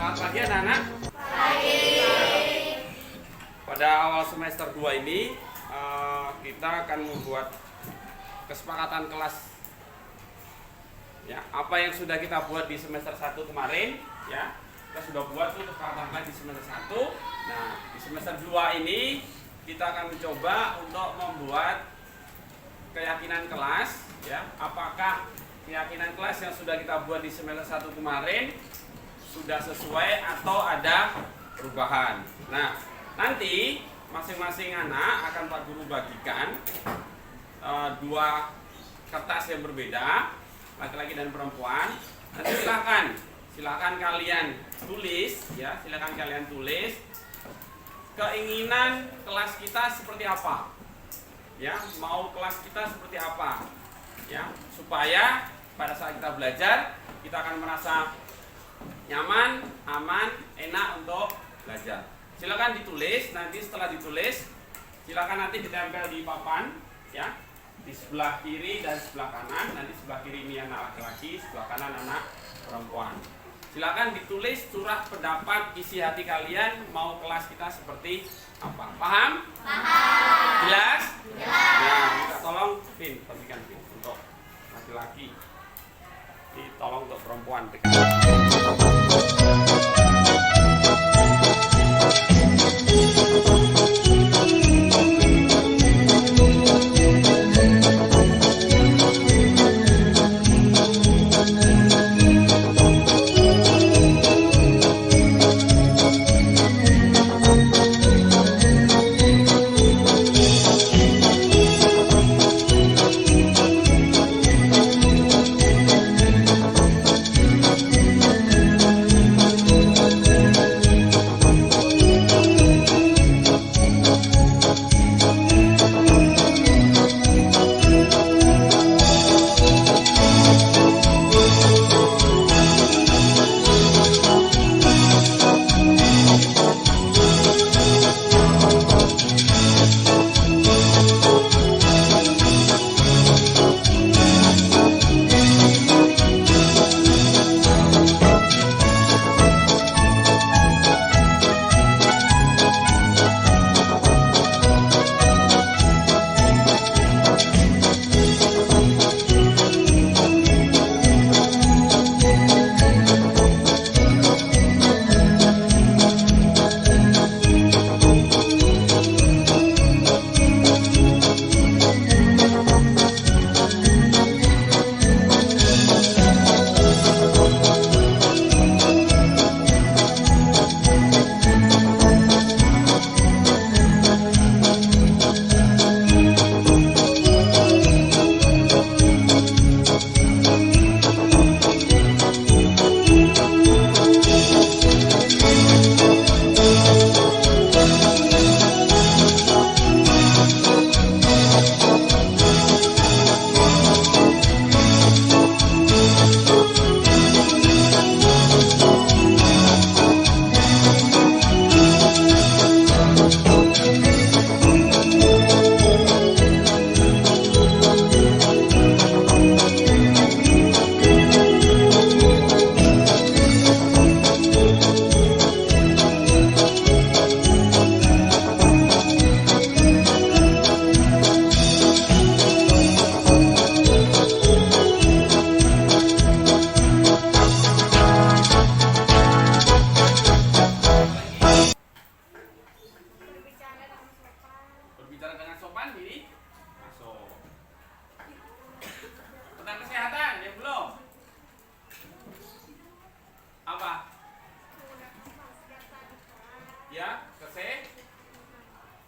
Selamat pagi anak-anak. Pagi. Pada awal semester 2 ini kita akan membuat kesepakatan kelas. Ya, apa yang sudah kita buat di semester 1 kemarin, ya. Kita sudah buat tuh kesepakatan kelas di semester 1. Nah, di semester 2 ini kita akan mencoba untuk membuat keyakinan kelas, ya. Apakah keyakinan kelas yang sudah kita buat di semester 1 kemarin sudah sesuai atau ada perubahan. Nah, nanti masing-masing anak akan Pak Guru bagikan dua kertas yang berbeda, laki-laki dan perempuan. Nanti silakan kalian tulis, ya, silakan kalian tulis keinginan kelas kita seperti apa, ya, mau kelas kita seperti apa, ya, supaya pada saat kita belajar kita akan merasa nyaman, aman, enak untuk belajar. Silakan ditulis. Nanti setelah ditulis, silakan nanti ditempel di papan, ya, di sebelah kiri dan sebelah kanan. Nanti sebelah kiri ini anak laki-laki, sebelah kanan anak perempuan. Silakan ditulis curah pendapat isi hati kalian mau kelas kita seperti apa. Paham? Paham. Jelas? Jelas. Nah, minta tolong Vin, pastikan Vin untuk laki-laki. Tolong untuk perempuan.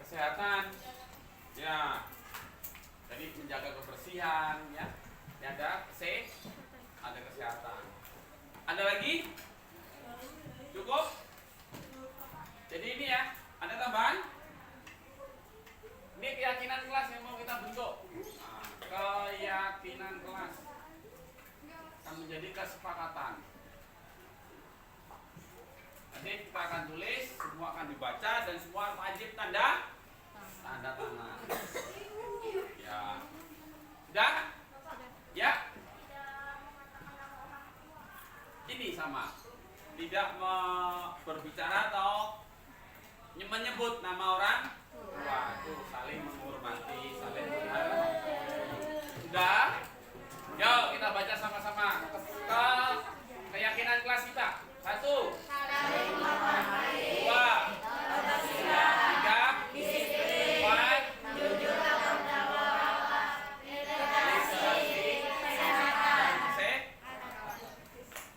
Kesehatan, ya, jadi menjaga kebersihan, ya, ada ada kesehatan. Ada lagi? Cukup? Jadi ini ya, ada tambahan? Ini keyakinan kelas yang mau kita bentuk. Nah, keyakinan kelas akan menjadi kesepakatan. Nanti kita akan tulis, semua akan dibaca dan semua wajib tanda tangan. Ya, sudah? Ya. Ini sama. tidak berbicara atau menyebut nama orang tua. Itu saling menghormati, saling menghargai. Sudah? Yuk kita baca sama-sama ke keyakinan kelas kita. 1, 2, 3, 4,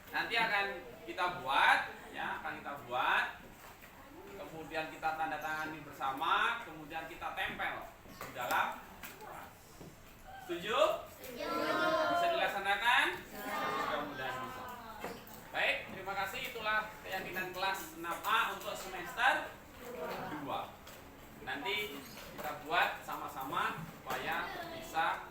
nanti akan kita buat, ya, kemudian kita tanda tangani bersama, kemudian kita tempel di dalam kelas. Setuju? Bisa dilaksanakan? Mudah-mudahan bisa. Baik, terima kasih. Itulah keyakinan kelas 6A untuk semester 2. Nanti kita buat sama-sama supaya bisa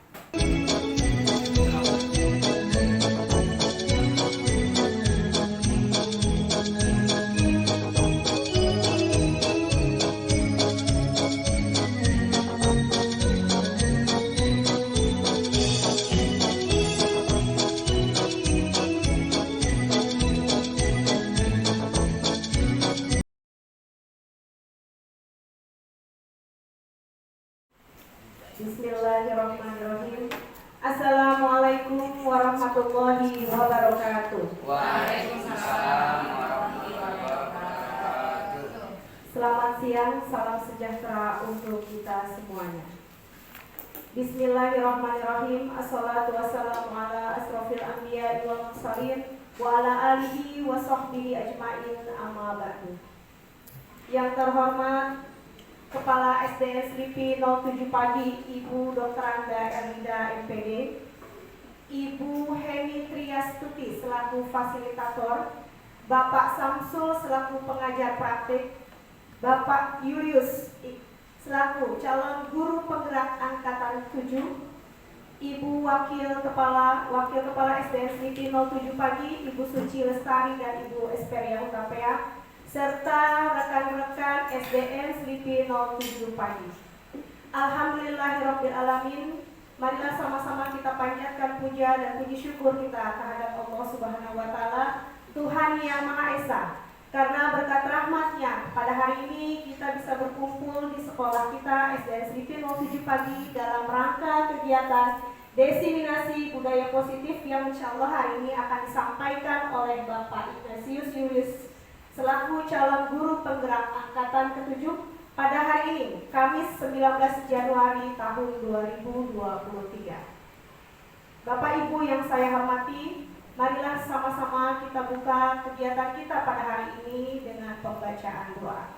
Bismillahirrahmanirrahim. Assalamualaikum warahmatullahi wabarakatuh. Waalaikumsalam warahmatullahi wabarakatuh. Selamat siang, salam sejahtera untuk kita semuanya. Bismillahirrahmanirrahim. Assalatu wassalamu ala asrofil anbiya wal mursalin wa ala alihi wa sahbihi ajma'in, amma ba'du. Yang terhormat Kepala SDN Slipi 07 Pagi, Ibu Dr. Anda Erlinda MPD, Ibu Heni Triastuti selaku fasilitator, Bapak Samsul selaku pengajar praktik, Bapak Julius selaku calon guru penggerak angkatan 7, Ibu Wakil Kepala SDN Slipi 07 Pagi, Ibu Suci Lestari dan Ibu Esperia Utapea, serta rekan-rekan SDN Slipi 07 Pagi. Alhamdulillahirrabbilalamin. Marilah sama-sama kita panjatkan puja dan puji syukur kita terhadap Allah Subhanahu wa Ta'ala, Tuhan yang Maha Esa. Karena berkat rahmatnya pada hari ini kita bisa berkumpul di sekolah kita SDN Slipi 07 Pagi dalam rangka kegiatan desiminasi budaya positif yang insya Allah hari ini akan disampaikan oleh Bapak Ignatius Julius selaku calon guru penggerak angkatan ke-7 pada hari ini, Kamis 19 Januari tahun 2023. Bapak Ibu yang saya hormati, marilah sama-sama kita buka kegiatan kita pada hari ini dengan pembacaan doa.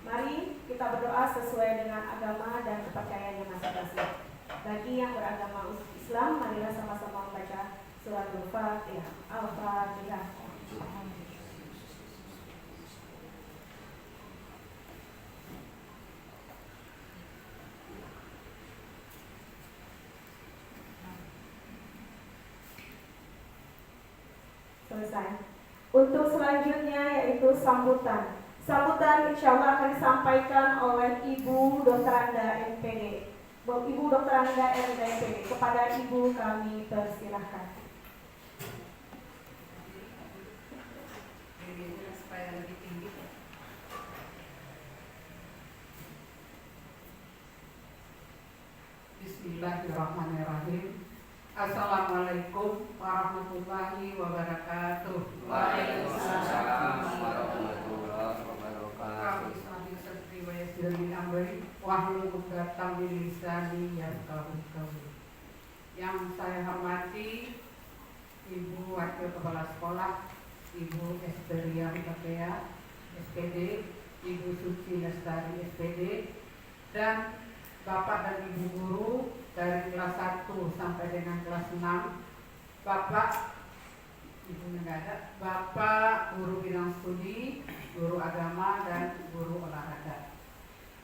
Mari kita berdoa sesuai dengan agama dan kepercayaan yang masing-masing. Bagi yang beragama Islam, marilah sama-sama membaca surat Al-Fatihah. Al-Fatihah. Selesai. Untuk selanjutnya yaitu sambutan. Sambutan insya Allah akan disampaikan oleh Ibu Dr. Anda MPD. Ibu Dr. Anda MPD. Kepada Ibu kami persilahkan. Bismillahirrahmanirrahim. Assalamualaikum warahmatullahi wabarakatuh. Waalaikumsalam warahmatullahi wabarakatuh. Kami seperti wayasirul amri wahlul 'uqdatam min lisani yafqahu qawli. Yang saya hormati Ibu Wakil Kepala Sekolah, Ibu Esperia Utapea SPD, Ibu Suci Lestari SPD, dan Bapak dan Ibu guru dari kelas 1 sampai dengan kelas 6, Bapak, Ibu negara, Bapak guru bidang studi, guru agama, dan guru olahraga.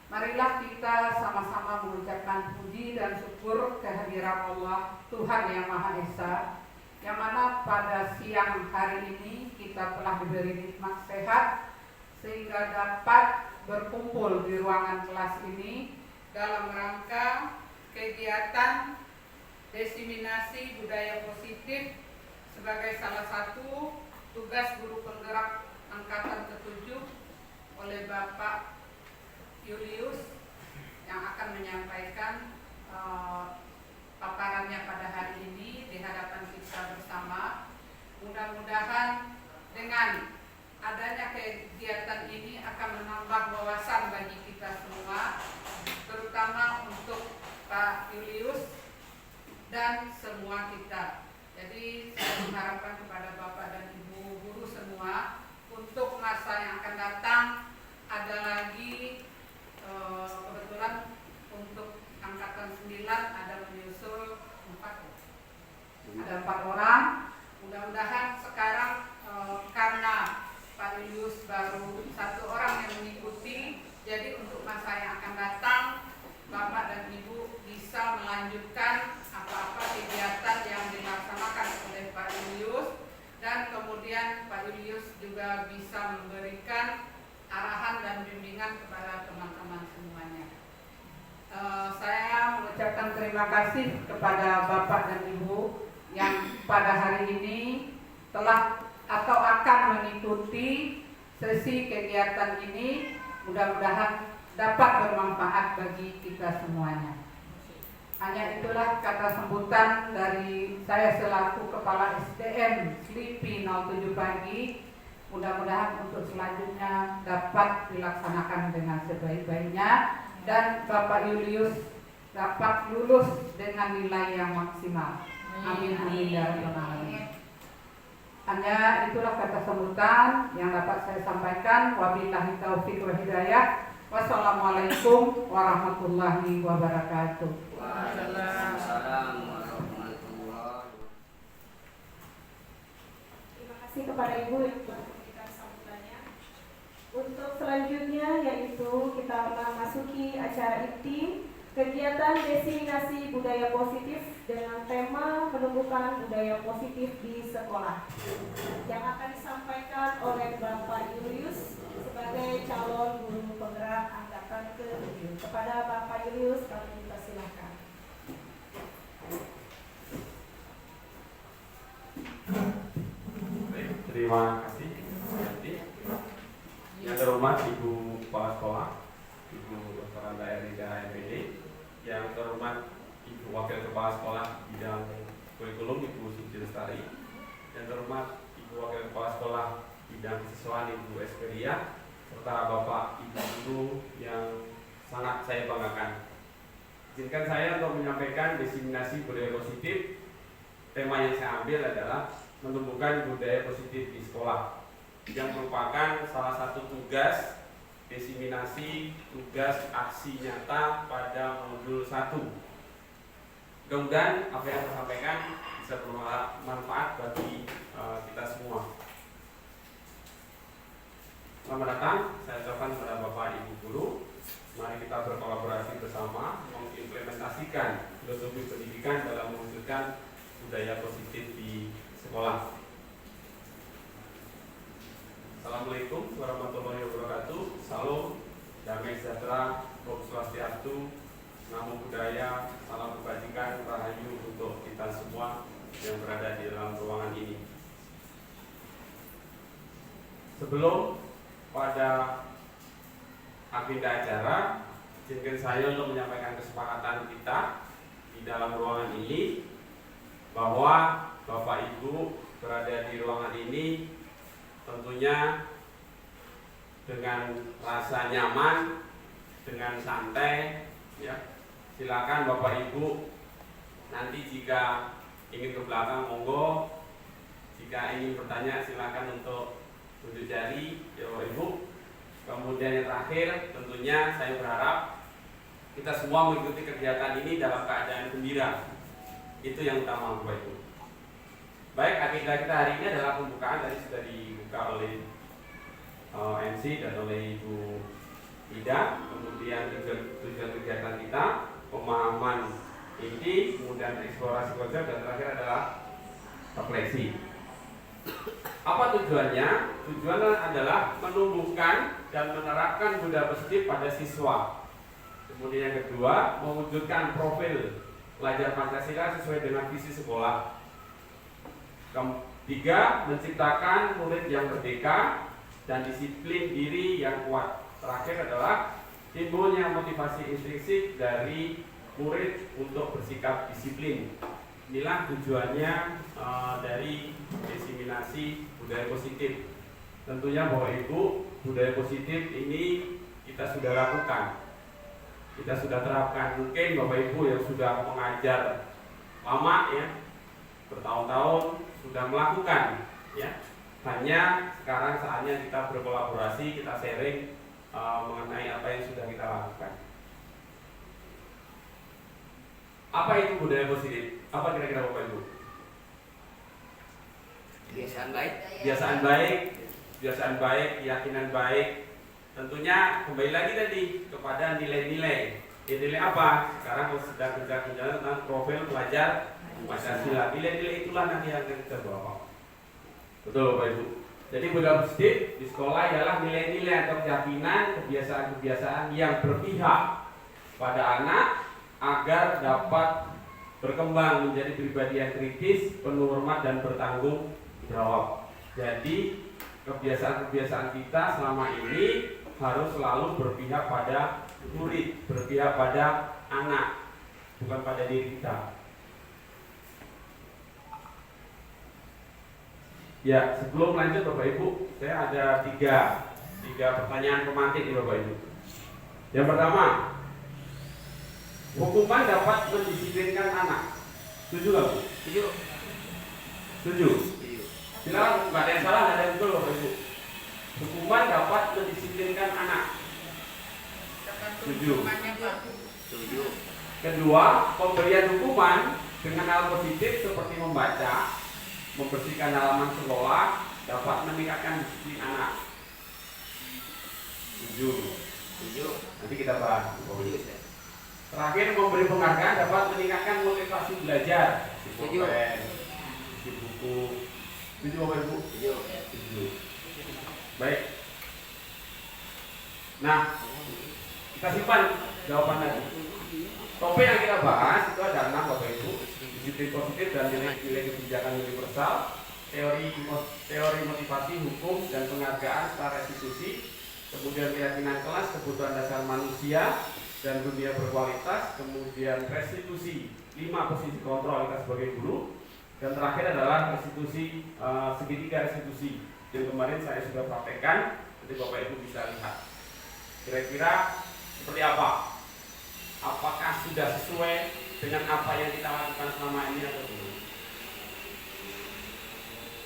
Marilah kita sama-sama mengucapkan puji dan syukur kehadiran Allah, Tuhan yang Maha Esa, yang mana pada siang hari ini kita telah diberi nikmat sehat sehingga dapat berkumpul di ruangan kelas ini dalam rangka kegiatan desiminasi budaya positif sebagai salah satu tugas guru penggerak angkatan ke-7 oleh Bapak Julius yang akan menyampaikan paparannya pada hari ini di hadapan kita bersama. Mudah-mudahan dengan adanya kegiatan ini akan menambah wawasan bagi kita semua, terutama untuk Pak Julius dan semua kita. Jadi saya mengharapkan kepada Bapak dan Ibu guru semua untuk masa yang akan datang ada lagi kebetulan untuk angkatan 9 ada menyusul 4 orang. Mudah-mudahan sekarang karena Pak Julius baru 1 orang yang mengikuti, jadi untuk masa yang akan datang Bapak dan Ibu bisa melanjutkan apa-apa kegiatan yang dilaksanakan oleh Pak Julius, dan kemudian Pak Julius juga bisa memberikan arahan dan bimbingan kepada teman-teman semuanya. Saya mengucapkan terima kasih kepada Bapak dan Ibu yang pada hari ini telah atau akan mengikuti sesi kegiatan ini. Mudah-mudahan dapat bermanfaat bagi kita semuanya. Hanya itulah kata sambutan dari saya selaku Kepala SDM Slipi 07 Pagi. Mudah-mudahan untuk selanjutnya dapat dilaksanakan dengan sebaik-baiknya dan Bapak Julius dapat lulus dengan nilai yang maksimal. Amin amin ya rabbal alamin. Hanya itulah kata sambutan yang dapat saya sampaikan. Wabillahi taufiq wa hidayah. Wassalamualaikum warahmatullahi wabarakatuh. Waalaikumsalam warahmatullahi wabarakatuh. Terima kasih kepada Ibu yang telah memberikan sambutannya. Untuk selanjutnya yaitu kita memasuki acara inti kegiatan diseminasi budaya positif dengan tema menumbuhkan budaya positif di sekolah yang akan disampaikan oleh Bapak Julius sebagai calon guru penggerak angkatan ke-7. Kepada Bapak Julius kami persilahkan. Baik, terima kasih. Yang terhormat Ibu Kepala Sekolah, Ibu Dr. Anda Erida MPD, yang terhormat Ibu Wakil Kepala Sekolah bidang kurikulum Ibu Suci Lestari, yang terhormat Ibu Wakil Kepala Sekolah bidang kesiswaan Ibu Esperia, serta Bapak Ibu guru yang sangat saya banggakan. Izinkan saya untuk menyampaikan diseminasi budaya positif. Tema yang saya ambil adalah menumbuhkan budaya positif di sekolah, yang merupakan salah satu tugas diseminasi tugas aksi nyata pada modul 1. Mudah-mudahan apa yang saya sampaikan bisa bermanfaat bagi kita semua. Selamat datang, saya ucapkan kepada Bapak Ibu guru. Mari kita berkolaborasi bersama mengimplementasikan filosofi pendidikan dalam mewujudkan budaya positif di sekolah. Assalamualaikum warahmatullahi wabarakatuh. Salam damai sejahtera, Om Swastiastu, Namo Buddhaya, salam kebajikan, rahayu untuk kita semua yang berada di dalam ruangan ini. Sebelum pada agenda acara, izinkan saya untuk menyampaikan kesepakatan kita di dalam ruangan ini bahwa Bapak Ibu berada di ruangan ini tentunya dengan rasa nyaman, dengan santai, ya. Silakan Bapak Ibu nanti jika ingin ke belakang monggo, jika ingin bertanya silakan untuk tunjuk jari ya Bapak Ibu. Kemudian yang terakhir tentunya saya berharap kita semua mengikuti kegiatan ini dalam keadaan gembira. Itu yang utama Bapak Ibu. Baik, agenda kita hari ini adalah pembukaan, tadi sudah dibuka oleh MC dan oleh Ibu Ida. Kemudian tujuan kegiatan kita, pemahaman inti, kemudian eksplorasi konsep, dan terakhir adalah refleksi. Apa tujuannya? Tujuannya adalah menumbuhkan dan menerapkan budaya positif pada siswa. Kemudian yang kedua, mewujudkan profil pelajar Pancasila sesuai dengan visi sekolah. 3. Menciptakan murid yang merdeka dan disiplin diri yang kuat. Terakhir adalah timbulnya motivasi intrinsik dari murid untuk bersikap disiplin. Inilah tujuannya dari diseminasi budaya positif. Tentunya Bapak Ibu, budaya positif ini kita sudah lakukan, kita sudah terapkan. Mungkin Bapak Ibu yang sudah mengajar lama ya, bertahun-tahun sudah melakukan ya. Hanya sekarang saatnya kita berkolaborasi, kita sharing mengenai apa yang sudah kita lakukan. Apa itu budaya positif? Apa kira-kira Bapak Ibu? Kebiasaan baik. Kebiasaan baik, keyakinan baik. Tentunya kembali lagi tadi kepada nilai-nilai. Nilai apa? Sekarang sedang berjalan tentang profil pelajar Pancasila. Nilai-nilai itulah nanti yang kita bawa. Betul Bapak Ibu. Jadi budaya positif di sekolah ialah nilai-nilai atau keyakinan, kebiasaan-kebiasaan yang berpihak pada anak agar dapat berkembang menjadi pribadi yang kritis, penuh hormat dan bertanggung jawab. Jadi kebiasaan-kebiasaan kita selama ini harus selalu berpihak pada murid, berpihak pada anak, bukan pada diri kita. Ya, sebelum lanjut Bapak Ibu, saya ada tiga pertanyaan pemantik nih Bapak Ibu. Yang pertama, hukuman dapat mendisiplinkan anak. Setuju nggak Bu? Setuju. Setuju. Silakan, nggak ada yang salah, nggak ada yang betul Bapak Ibu. Hukuman dapat mendisiplinkan anak. Setuju. Setuju. Kedua, pemberian hukuman dengan hal positif seperti membaca, membersihkan halaman sekolah dapat meningkatkan disiplin anak. Setuju. Setuju. Nanti kita bahas. Setuju, Ustaz. Terakhir, memberi penghargaan dapat meningkatkan motivasi belajar. Setuju. Isi buku. Setuju Bapak Ibu? Setuju. Setuju. Baik. Nah, kita simpan jawaban tadi. Topik yang kita bahas itu ada 6 Bapak Ibu. Disiplin positif dan nilai-nilai kebijakan universal, teori motivasi, hukum dan penghargaan serta restitusi, kemudian keyakinan kelas, kebutuhan dasar manusia dan dunia berkualitas, kemudian restitusi, 5 posisi kontrol kita sebagai guru, dan terakhir adalah restitusi, segitiga restitusi yang kemarin saya sudah praktekkan. Nanti Bapak Ibu bisa lihat kira-kira seperti apa, apakah sudah sesuai dengan apa yang kita lakukan selama ini atau belum.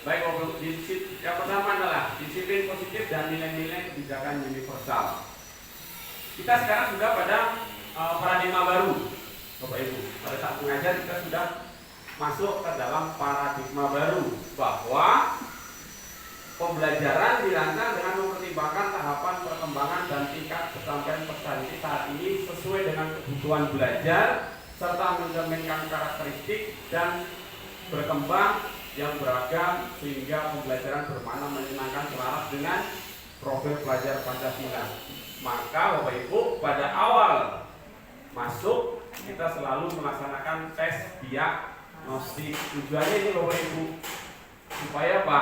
Baik Bapak Ibu, yang pertama adalah disiplin positif dan nilai-nilai kebijakan universal. Kita sekarang sudah pada paradigma baru Bapak Ibu. Pada saat mengajar kita sudah masuk ke dalam paradigma baru bahwa pembelajaran dirancang dengan mempertimbangkan tahapan perkembangan dan tingkat kesampaian peserta didik saat ini sesuai dengan kebutuhan belajar serta mencerminkan karakteristik dan berkembang yang beragam sehingga pembelajaran bermakna menyenangkan selaras dengan profil pelajar Pancasila. Maka Bapak Ibu pada awal masuk kita selalu melaksanakan tes diagnostik. Tujuannya ini Bapak Ibu supaya apa?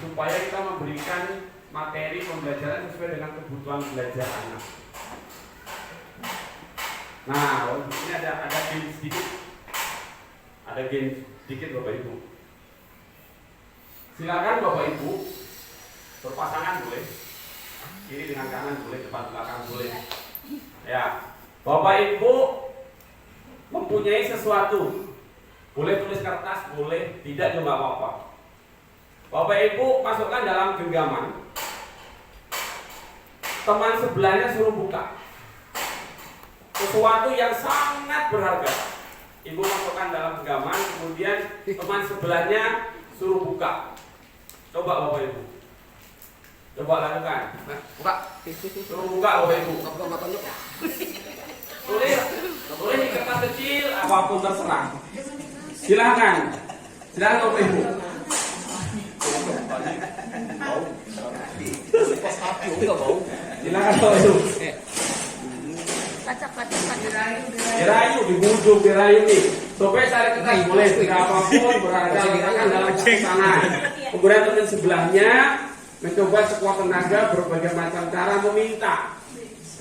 Supaya kita memberikan materi pembelajaran sesuai dengan kebutuhan belajar anak. Nah, ini ada game sedikit. Ada game sedikit Bapak Ibu. Silakan Bapak Ibu berpasangan boleh. Kiri dengan kanan boleh, depan belakang boleh. Ya. Bapak Ibu mempunyai sesuatu. Boleh tulis kertas, boleh tidak juga apa-apa. Bapak Ibu masukkan dalam genggaman. Teman sebelahnya suruh buka sesuatu yang sangat berharga. Ibu masukkan dalam genggaman, kemudian teman sebelahnya suruh buka. Coba Bapak Ibu, coba lakukan. Buka. Suruh buka Bapak Ibu. Tulis di kertas kecil apapun terserah. Silakan Bapak Ibu. Silakan Bapak Ibu. Kaca-kaca Dirayu, dibujuk, dirayu nih. Supaya cari kertas boleh berapapun berharga letakkan dalam sana. Kemudian teman sebelahnya mencoba sekuat tenaga berbagai macam cara meminta,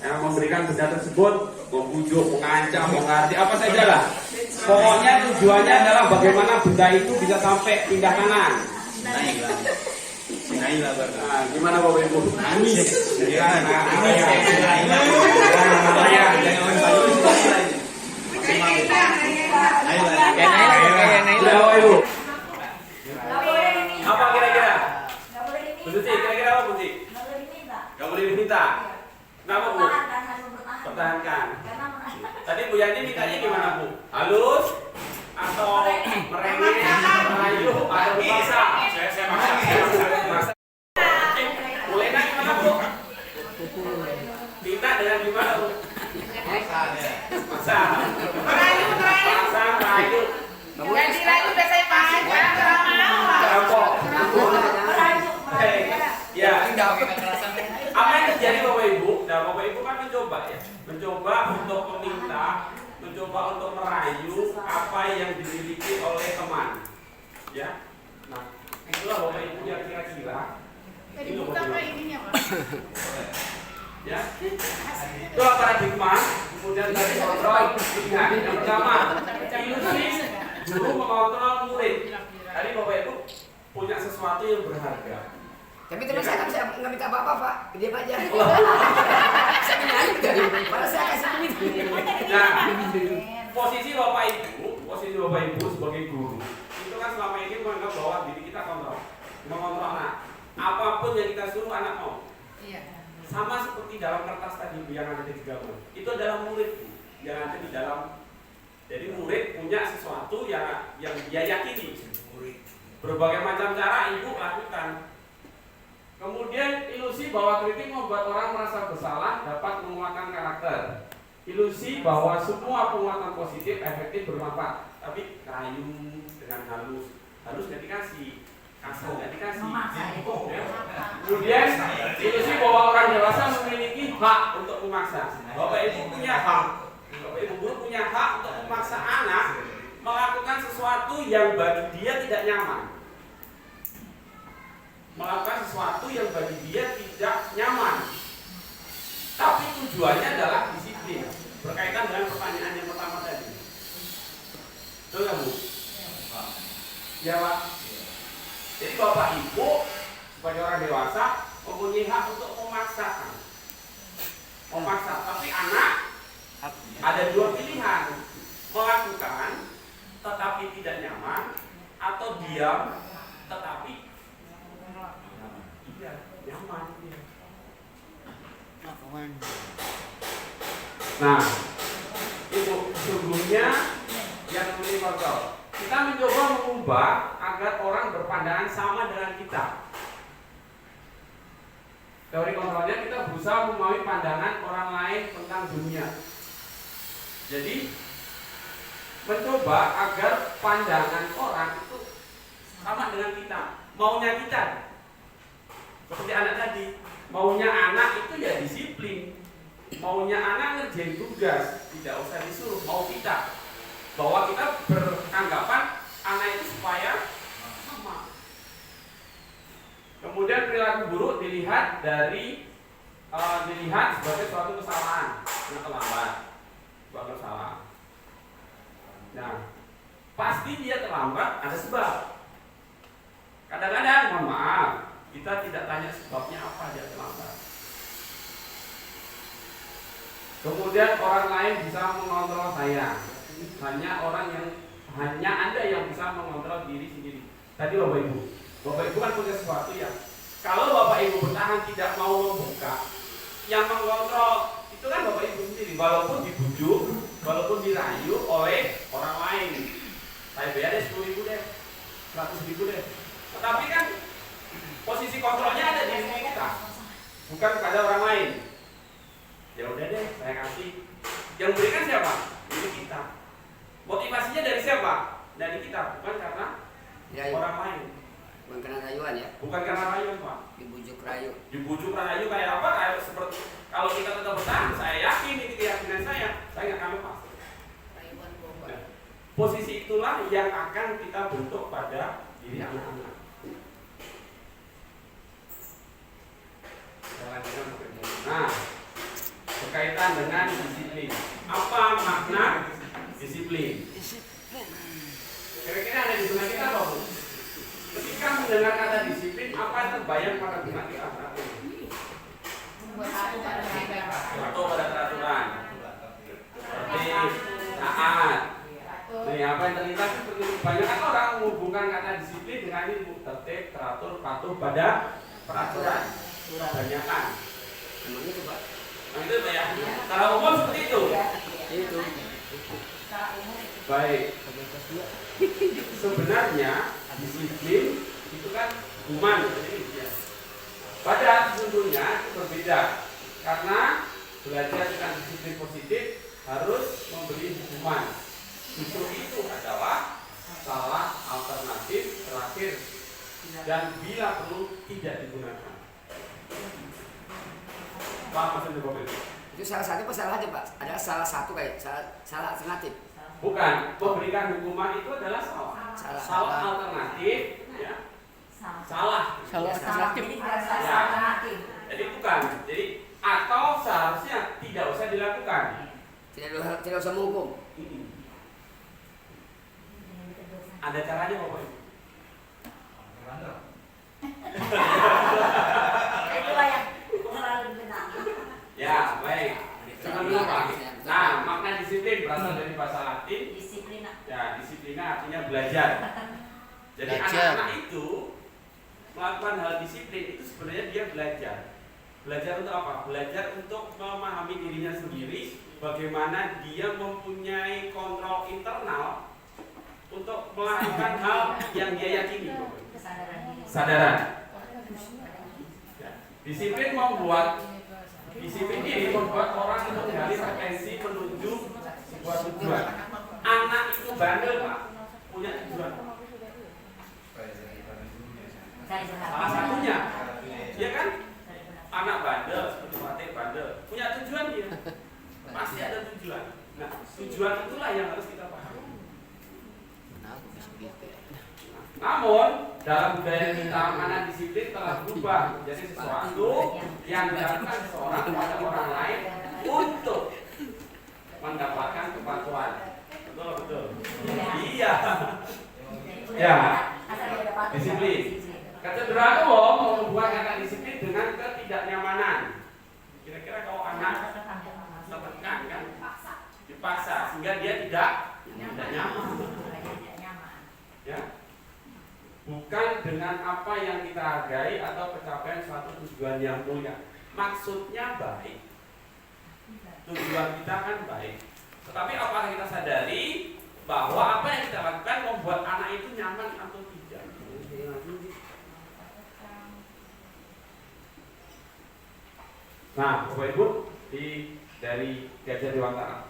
memberikan benda tersebut, membujuk, mengancam, mengerti apa saja lah. Pokoknya tujuannya adalah bagaimana benda itu bisa sampai pindah tangan. Nah, gimana Bapak Ibu? Nangis. Bapak Ibu. Apa kira-kira? Putih, kira-kira apa Putih? Gak boleh diminta. Kenapa Bu? Pertahankan. Tadi Bu Yanti mintanya gimana Bu? Halus atau merengek, merayu atau dipaksa? Saya maksa. Boleh nak gimana Bu? Minta dengan gimana Bu? Maksa. Maksa, merayu. Yang dirayu udah saya pakai, Rampok. Ya. Apa yang terjadi Bapak Ibu? Nah, Bapak Ibu kan mencoba ya, mencoba untuk meminta, mencoba untuk merayu apa yang dimiliki oleh teman, ya. Nah, itulah Bapak Ibu yang kira-kira. Jadi buka apa ininya Pak? Ya. Itulah paradigma. Kemudian tadi kontrol. Ingat, yang pertama, ilusi guru mengontrol murid. Tadi Bapak Ibu punya sesuatu yang berharga. Tapi terus saya nggak minta apa-apa Pak, diam aja. Saya nyanyi jadi, malah saya kasih duit. Nah, posisi Bapak Ibu sebagai guru itu kan selama ini menganggap bahwa diri kita mengontrol anak. Apapun yang kita suruh anak mau. Iya. Sama seperti dalam kertas tadi yang ada di gambar. Itu adalah murid yang ada di dalam. Jadi murid punya sesuatu yang dia yakini. Berbagai macam cara ibu lakukan. Kemudian ilusi bahwa kritik membuat orang merasa bersalah dapat menguatkan karakter. Ilusi bahwa semua penguatan positif efektif bermanfaat. Tapi rayu dengan halus nggak dikasih, kasar nggak dikasih. Ya. Kemudian ilusi bahwa orang dewasa memiliki hak untuk memaksa. Bapak Ibu punya hak. Bapak Ibu guru punya hak untuk memaksa anak melakukan sesuatu yang bagi dia tidak nyaman. Melakukan sesuatu yang bagi dia tidak nyaman. Tapi tujuannya adalah disiplin. Berkaitan dengan pertanyaan yang pertama tadi. Betul nggak Bu? Ya Pak. Jadi Bapak Ibu sebagai orang dewasa mempunyai hak untuk memaksakan. Tapi anak ada dua pilihan. Melakukan tetapi tidak nyaman, atau diam tetapi nyaman. Nah, Ibu, sebelumnya yang memilih kontrol, kita mencoba mengubah agar orang berpandangan sama dengan kita. Teori kontrolnya kita berusaha memahami pandangan orang lain tentang dunia. Jadi mencoba agar pandangan orang itu sama dengan kita, maunya kita. Seperti anak tadi, maunya anak itu ya disiplin, maunya anak ngerjain tugas, tidak usah disuruh, mau kita. Bahwa kita beranggapan anak itu supaya sama. Kemudian perilaku buruk dilihat sebagai suatu kesalahan, terlambat, sebuah kesalahan. Nah, pasti dia terlambat ada sebab. Kadang-kadang, mohon maaf, kita tidak tanya sebabnya apa dia terlambat. Kemudian orang lain bisa mengontrol saya. Hanya Anda yang bisa mengontrol diri sendiri. Tadi Bapak Ibu kan punya sesuatu ya. Kalau Bapak Ibu bertahan tidak mau membuka, yang mengontrol itu kan Bapak Ibu sendiri. Walaupun dibujuk, walaupun dirayu oleh orang lain. Saya bayar 10.000 deh, 100.000 deh. Tetapi kan posisi kontrolnya ada di diri kita, bukan pada orang lain. Ya udah deh, saya kasih. Yang berikan siapa? Diri kita. Motivasinya dari siapa? Dari kita, bukan karena orang lain. Bukan karena rayuan ya? Bukan karena rayuan Pak. Dibujuk rayu. Dibujuk rayu kayak apa? Kayak seperti kalau kita tetap bertahan, saya yakin ini keyakinan saya nggak akan lepas. Posisi itulah yang akan kita bentuk pada diri anak-anak. Nah, berkaitan dengan disiplin. Apa makna disiplin? Kira-kira ada di benak kita apa, Bu? Ketika mendengar kata disiplin, apa yang terbayang pada benak kita saat ini? Atau pada peraturan, tertib, taat. Nih, apa yang terlintas seperti itu. Banyak kan orang menghubungkan kata disiplin dengan ini tertib, teratur, patuh pada peraturan. Kebanyakan. Emang itu Pak. Nah itu Pak ya. Secara umum seperti itu. Itu. Baik. Sebenarnya disiplin itu kan hukuman. Padahal sesungguhnya itu berbeda. Karena belajar dengan disiplin positif harus memberi hukuman. Justru itu adalah salah alternatif terakhir dan bila perlu tidak digunakan. Pak, maksudnya Bapak itu? Itu salah satu apa salah aja Pak? Ada salah satu kayak salah alternatif. Bukan, memberikan hukuman itu adalah salah. Salah alternatif, ya. Salah. Salah alternatif. Ya. Jadi bukan. Jadi atau seharusnya tidak usah dilakukan. Tidak usah menghukum. Ada caranya Bapak Ibu? Itulah yang terlalu benar. Ya, baik. Nah, makna disiplin berasal dari bahasa Latin. Disiplina. Ya, disiplina artinya belajar. Jadi Belajar. anak-anak itu melakukan hal disiplin itu sebenarnya dia belajar. Belajar untuk apa? Belajar untuk memahami dirinya sendiri, bagaimana dia mempunyai kontrol internal untuk melakukan hal yang dia yakini. Kesadaran diri. Kesadaran. Ya. Disiplin ini membuat orang itu menjadi frekuensi menuju sebuah tujuan. Anak itu bandel Pak, punya tujuan. Salah satunya, ya kan? Anak bandel seperti Fatih bandel, punya tujuan dia. Pasti ada tujuan. Nah, tujuan itulah yang harus kita pahami. Namun dalam budaya kita mana disiplin telah berubah menjadi sesuatu yang dilakukan seseorang kepada orang lain untuk mendapatkan kepatuhan. Betul. Iya. Ya. Disiplin. Kecenderungan umum membuat kata disiplin dengan ketidaknyamanan. Kira-kira kalau anak tertekan kan, dipaksa sehingga dia tidak nyaman. Ya. Bukan dengan apa yang kita hargai atau pencapaian suatu tujuan yang mulia. Maksudnya baik. Tujuan kita kan baik. Tetapi apakah kita sadari bahwa apa yang kita lakukan membuat anak itu nyaman atau tidak? Nah, Bapak Ibu, dari Gajah Dewantara.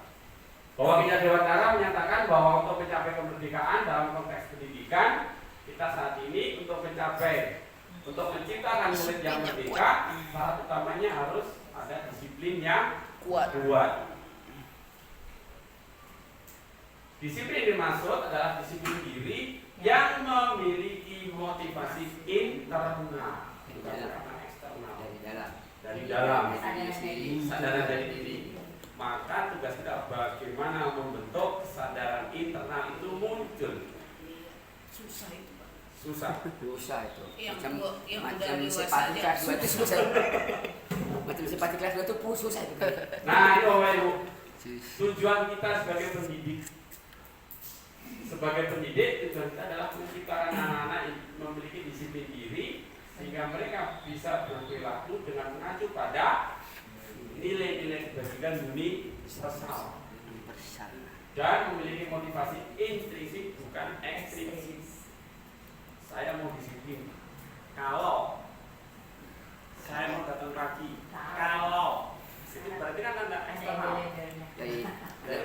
Bahwa Gajah Dewantara menyatakan bahwa untuk mencapai kemerdekaan dalam konteks pendidikan, kita saat ini untuk menciptakan murid yang merdeka, syarat utamanya harus ada disiplin yang kuat. Disiplin dimaksud adalah disiplin diri yang memiliki motivasi internal, bukan eksternal. Dari dalam, kesadaran dari diri. Maka tugas kita bagaimana membentuk kesadaran internal itu muncul. Susah itu. Macam sepatu kelas 2 itu susah. Macam sepatu kelas 2 itu susah itu. Nah, itu Bapak Ibu. Tujuan kita sebagai pendidik, tujuan kita adalah menciptakan anak-anak yang memiliki disiplin diri sehingga mereka bisa berperilaku dengan mengacu pada nilai-nilai kebajikan universal dan memiliki motivasi intrinsik bukan ekstrinsik. Saya mau disiplin kalau saya mau datang pagi, kalau itu berarti kan ada eksternal. Dari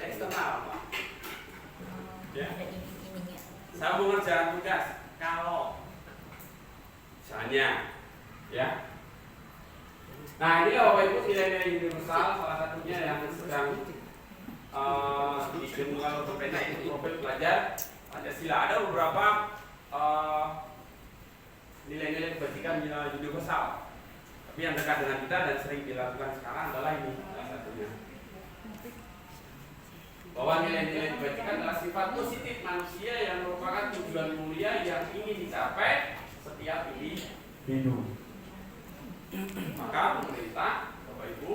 eksternal Pak. Ya. Saya mau ngerjakan tugas kalau misalnya, ya. Nah, ini Bapak Ibu nilai-nilai universal salah satunya yang sedang Izin kalau berbeda itu profil pelajar Pancasila. Ada beberapa nilai-nilai kebajikan universal, tapi yang dekat dengan kita dan sering dilakukan sekarang adalah ini salah satunya, bahwa nilai-nilai kebajikan adalah sifat positif manusia yang merupakan tujuan mulia yang ingin dicapai setiap individu. Maka pemerintah, Bapak Ibu,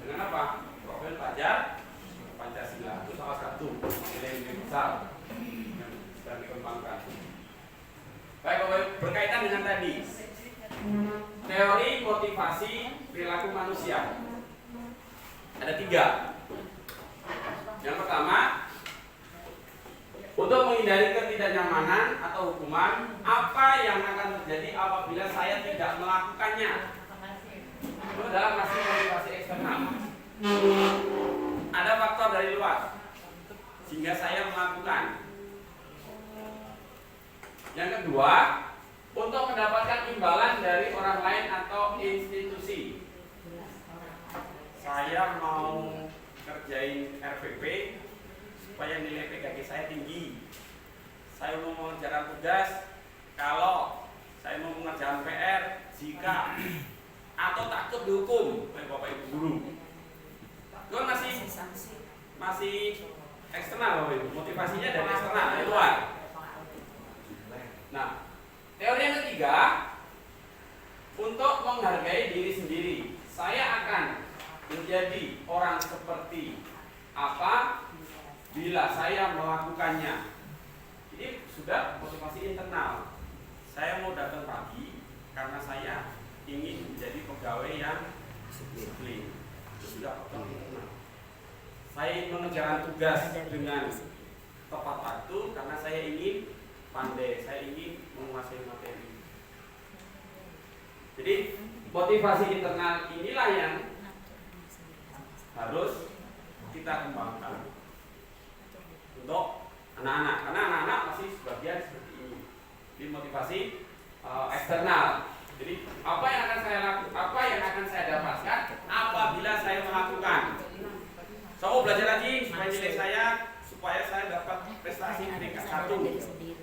dengan apa? Profil pelajar Pancasila itu salah satu nilai universal yang sedang dikembangkan. Baik Bapak Ibu, berkaitan dengan tadi teori motivasi perilaku manusia, ada 3. Yang pertama, untuk menghindari ketidaknyamanan atau hukuman, apa yang akan terjadi apabila saya tidak melakukannya? Itu adalah masih motivasi eksternal. Ada faktor dari luar sehingga saya melakukan. Yang kedua, untuk mendapatkan imbalan dari orang lain atau institusi. Saya mau kerjain RPP supaya nilai PKG saya tinggi. Saya mau mengerjakan tugas kalau saya mau mengerjakan PR jika atau takut dihukum oleh Bapak Ibu guru. Itu kan masih eksternal Bapak Ibu. Motivasinya dari eksternal, dari luar. Nah, teori yang ketiga, untuk menghargai diri sendiri. Saya akan menjadi orang seperti apa bila saya melakukannya. Ini sudah motivasi internal. Saya mau datang pagi karena saya ingin menjadi pegawai yang disiplin. Itu sudah motivasi internal. Saya ingin mengerjakan tugas dengan tepat waktu karena saya ingin pandai, saya ingin menguasai materi. Jadi motivasi internal inilah yang harus kita kembangkan untuk anak-anak, karena anak-anak masih sebagian seperti ini. Jadi motivasi eksternal. Jadi apa yang akan saya dapatkan apabila saya melakukan. Saya mau belajar lagi supaya saya dapat prestasi peringkat 1.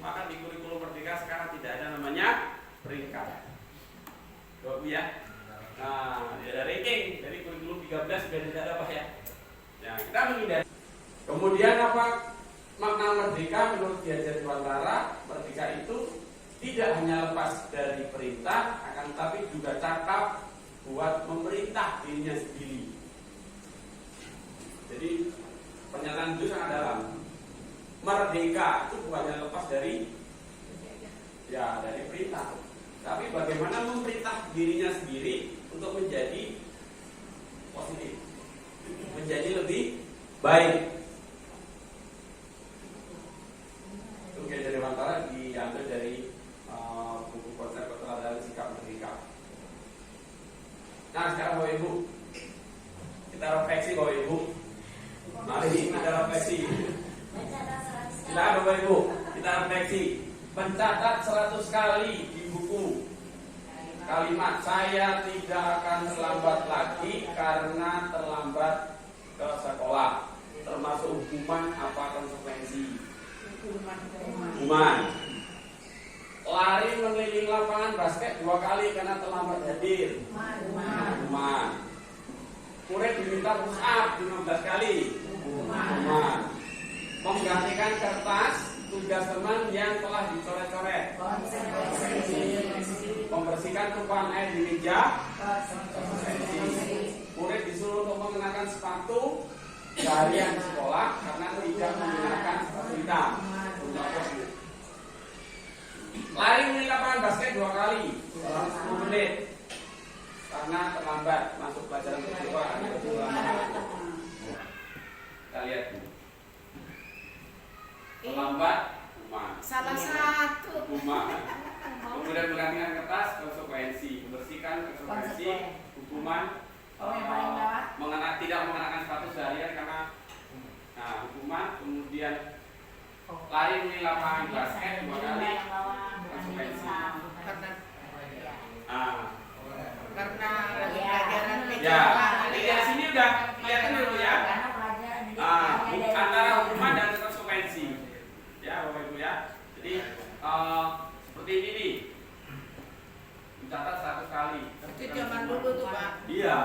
Maka di kurikulum Merdeka sekarang tidak ada namanya peringkat. Bapak ya. Nah, ada ranking dari kurikulum 13 sudah tidak ada Pak ya. Ya, kita menghindari. Kemudian apa makna merdeka menurut Ki Hajar Dewantara? Merdeka itu tidak hanya lepas dari perintah, akan tetapi juga cakap buat memerintah dirinya sendiri. Jadi pernyataan itu sangat dalam. Merdeka itu bukan hanya lepas dari perintah, tapi bagaimana memerintah dirinya sendiri untuk menjadi positif, menjadi lebih baik. Itu Ki Hajar Dewantara diambil dari buku konsep keteladanan sikap merdeka. Nah sekarang Bapak Ibu, kita refleksi Bapak Ibu. Mari kita refleksi. Silakan Bapak Ibu, kita refleksi. Mencatat 100 kali di buku kalimat saya tidak akan terlambat lagi karena terlambat ke sekolah, termasuk hukuman apa konsekuensi. Hukuman. Lari mengelilingi lapangan basket 2 kali karena terlambat hadir. Hukuman. Murid diminta push up 15 kali. Hukuman. Menggantikan kertas tugas teman yang telah dicoret-coret. Membersihkan tumpahan air di meja. Murid disuruh untuk mengenakan sepatu seharian di sekolah karena tidak menggunakan sepatu hitam. Lari mengelilingi lapangan basket 2 kali dalam 10 menit karena terlambat masuk pelajaran kedua. Kita lihat terlambat hukuman. Salah satu. Hukuman. Kemudian menggantikan kertas konsekuensi, membersihkan konsekuensi, hukuman. Tidak mengenakan sepatu seharian karena hukuman. Kemudian lari mengelilingi lapangan basket 2 kali konsekuensi. Karena lagi pelajaran Ya, dari sini udah kelihatan dulu ya. kali. Itu zaman dulu tuh Pak. Iya.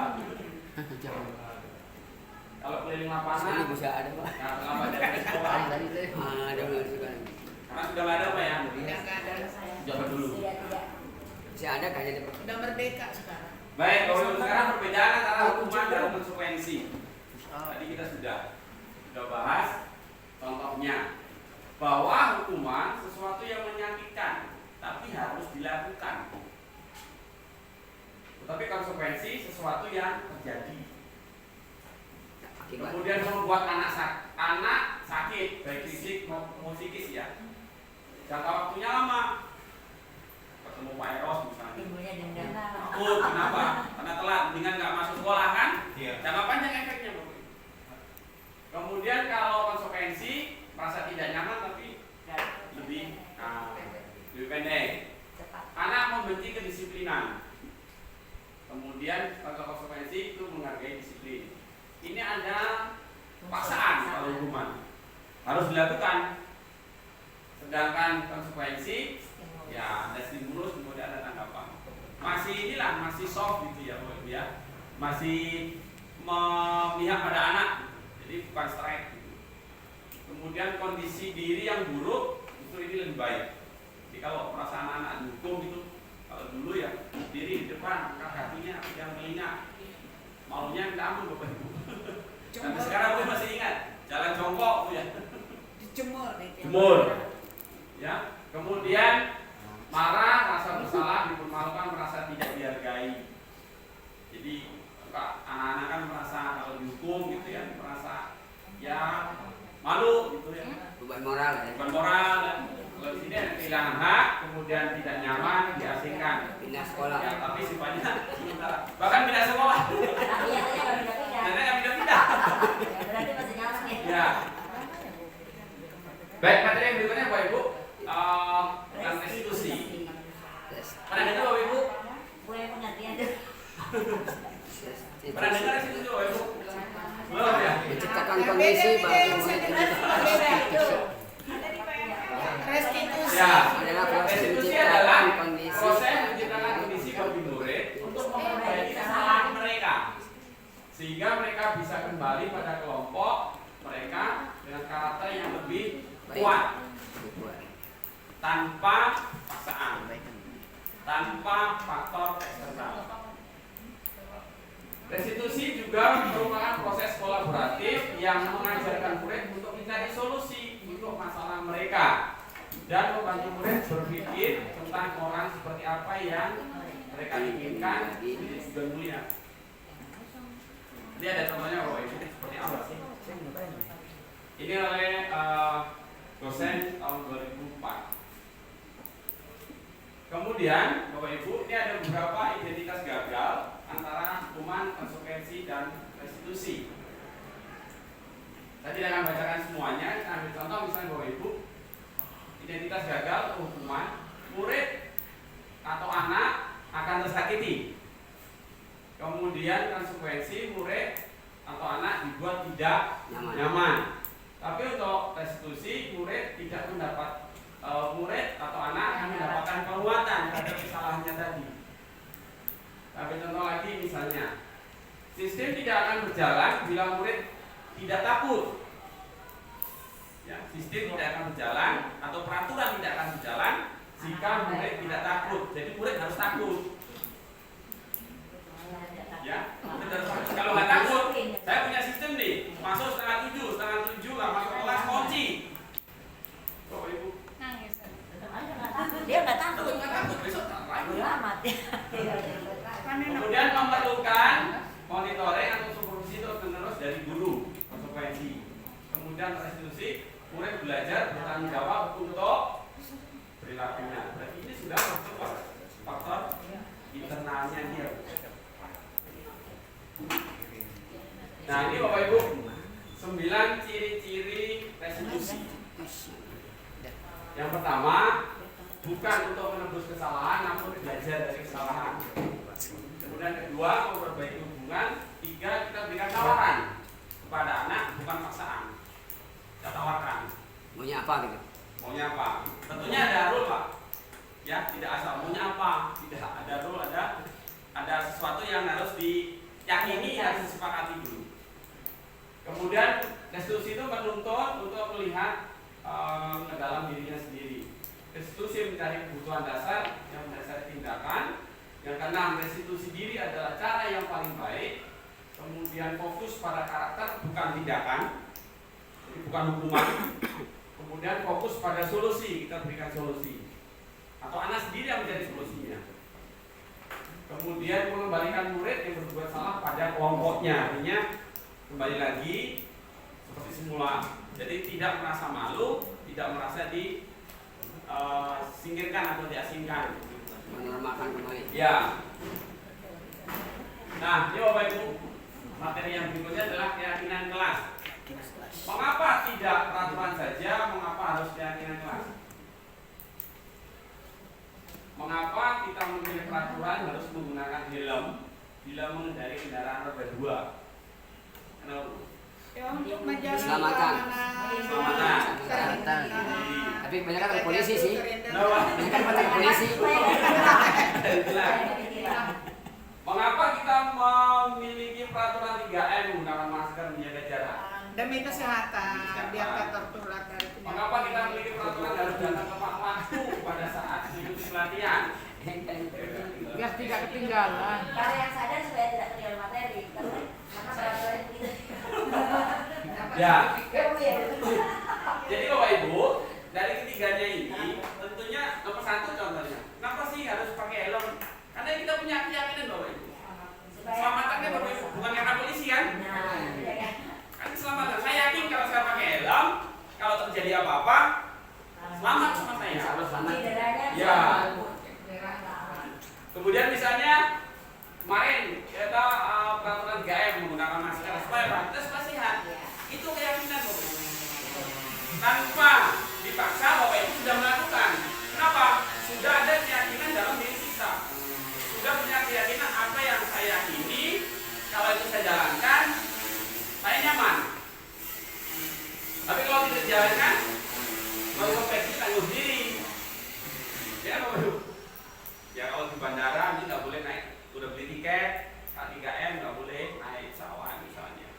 Kalau keliling Sini lapangan, bisa ada Pak. ya terlambat dari sekolah. Ada benar. Karena sudah nggak ada Pak ya. Udah nggak ada. Zaman dulu. Tidak. Masih ada kayaknya Pak. Udah merdeka sekarang. Baik, kalau sekarang perbedaan antara hukuman dan konsekuensi. Tadi kita sudah bahas contohnya bahwa hukuman sesuatu yang menyakitkan tapi harus dilakukan. Tetapi konsekuensi sesuatu yang terjadi. Akibat. Kemudian membuat anak sakit baik fisik maupun psikis ya. Jangka waktunya lama. Ketemu Pak Eros misalnya. Ibunya dendam. Takut, kenapa? Karena telat, mendingan nggak masuk sekolah kan? Iya. Jangka panjang efeknya Bapak. Kemudian kalau konsekuensi merasa tidak nyaman tapi lebih pendek. Anak membenci kedisiplinan. Kemudian kalau konsekuensi itu menghargai disiplin. Ini ada paksaan kalau hukuman harus dilakukan. Sedangkan konsekuensi ya ada stimulus kemudian ada tanggapan. Masih soft gitu ya Bapak ya. Masih memihak pada anak. Jadi bukan strike gitu. Kemudian kondisi diri yang buruk itu ini lebih baik. Jadi kalau perasaan anak dihukum itu kalau dulu ya diri di depan, angkat kakinya yang telinga, malunya minta ampun Bapak Ibu. Sampai sekarang gue masih ingat jalan jongkok ya. Dijemur itu. Jemur. Ya. Kemudian marah, rasa bersalah, dipermalukan, merasa tidak dihargai. Jadi anak-anak kan merasa kalau dihukum gitu ya, merasa ya malu gitu ya. Beban moral ya. Bukan moral. Kalau di sini ada kehilangan hak, kemudian tidak nyaman, diasingkan. Pindah sekolah. Ya, tapi sifatnya sementara. Bahkan pindah sekolah. Tapi ya nggak pindah-pindah. Karena nggak pindah-pindah. Berarti masih nyaman ya. Ya. Baik, materi yang berikutnya Bapak Ibu tentang restitusi. Pernah dengar Bapak Ibu? Gue pengertian tuh. Pernah dengar restitusi Bapak Ibu? Belum ya? Menciptakan Yang kondisi beda-beda bagi yang saya dengar beda itu. Restitusi. Ya. adalah proses Restitusi menciptakan adalah kondisi proses menciptakan kondisi bagi murid untuk memperbaiki kesalahan mereka sehingga mereka bisa kembali pada kelompok mereka dengan karakter yang lebih kuat tanpa paksaan, tanpa faktor eksternal. Restitusi juga merupakan proses kolaboratif yang mengajarkan murid untuk mencari solusi untuk masalah mereka dan membantu murid berpikir tentang orang seperti apa yang mereka inginkan hidup dan mulia. Jadi ada contohnya Bapak Ibu seperti apa sih? Ini oleh dosen tahun 2004. Kemudian Bapak Ibu ini ada beberapa identitas gagal antara hukuman, konsekuensi dan restitusi. Saya tidak akan bacakan semuanya. Kita ambil contoh misalnya Bapak Ibu. Identitas gagal atau hukuman, murid atau anak akan tersakiti. Kemudian konsekuensi murid atau anak dibuat tidak nyaman. Tapi untuk restitusi murid tidak mendapat murid atau anak akan mendapatkan penguatan terhadap kesalahannya tadi. Ambil contoh lagi misalnya, sistem tidak akan berjalan bila murid tidak takut. Ya, sistem tidak akan berjalan atau peraturan tidak akan berjalan jika murid tidak takut. Jadi murid harus takut. Ya, murid harus takut. Kalau nggak takut, saya punya sistem nih, masuk setengah tujuh lah masuk kelas kunci. Bapak Ibu. Dia nggak takut. Nggak takut besok tak lagi. Bodo amat. Kemudian memerlukan monitoring atau supervisi terus-menerus dari guru, konsekuensi. Kemudian restitusi, murid belajar bertanggung jawab untuk perilakunya. Berarti ini sudah masuk faktor internalnya dia. Nah ini Bapak Ibu 9 ciri-ciri restitusi. Yang pertama, bukan untuk menebus kesalahan, namun belajar dari kesalahan. Kemudian kedua, memperbaiki hubungan. Tiga, kita berikan tawaran kepada anak, bukan paksaan. Kita tawarkan. maunya apa gitu. Maunya apa? Tentunya ada rule Pak. Ya, tidak asal maunya apa. Tidak ada rule, ada ada sesuatu yang harus diyakini, harus disepakati dulu. Kemudian restitusi itu menuntut untuk melihat ke dalam dirinya sendiri. Restitusi mencari kebutuhan dasar yang mendasari tindakan. Yang keenam, restitusi diri adalah cara yang paling baik. Kemudian fokus pada karakter bukan tindakan, jadi bukan hukuman. Kemudian fokus pada solusi, kita berikan solusi. Atau anak sendiri yang menjadi solusinya. Kemudian mengembalikan murid yang berbuat salah pada kelompoknya. Artinya kembali lagi seperti semula. Jadi tidak merasa malu, tidak merasa disingkirkan atau diasingkan. Menormalkan kembali. Ya. Nah, ini Bapak Ibu, materi yang berikutnya adalah keyakinan kelas. Mengapa tidak peraturan saja? Mengapa harus keyakinan kelas? Mengapa kita memilih peraturan harus menggunakan helm bila mengendarai kendaraan roda 2? Kenapa? Ya untuk menjaga Keselamatan. Keselamatan. Tapi kebanyakan ada polisi sih. Kenapa? Kebanyakan pakai polisi. Mengapa kita memiliki peraturan 3M menggunakan masker, menjaga jarak? Demi kesehatan, biar tak tertular dari penyakit. Mengapa kita memiliki peraturan harus datang tepat waktu pada saat mengikuti pelatihan? Biar tidak ketinggalan. Karena yang sadar supaya tidak ketinggalan materi. Karena peraturan begitu. Ya. Jadi Bapak Ibu, dari ketiganya ini tentunya nomor satu contohnya. Kenapa sih harus pakai helm? Karena kita punya keyakinan Bapak Ibu. Keselamatannya Bapak Ibu, bukan karena polisi kan? Kan keselamatan. Saya yakin kalau saya pakai helm, kalau terjadi apa-apa, selamat sama saya. Ya. Kemudian misalnya kemarin kita peraturan 3M menggunakan masker supaya kita supaya sehat. Itu keyakinan Bapak Ibu. Tanpa dipaksa Bapak Ibu sudah melakukan. Kenapa? Sudah ada keyakinan dalam diri kita. Sudah punya keyakinan apa yang saya yakini, kalau itu saya jalankan, saya nyaman. Tapi kalau tidak dijalankan, konsekuensi tanggung diri. Ya Bapak Ibu. Ya kalau di bandara ini nggak boleh naik, udah beli tiket K3M nggak boleh naik pesawat misalnya.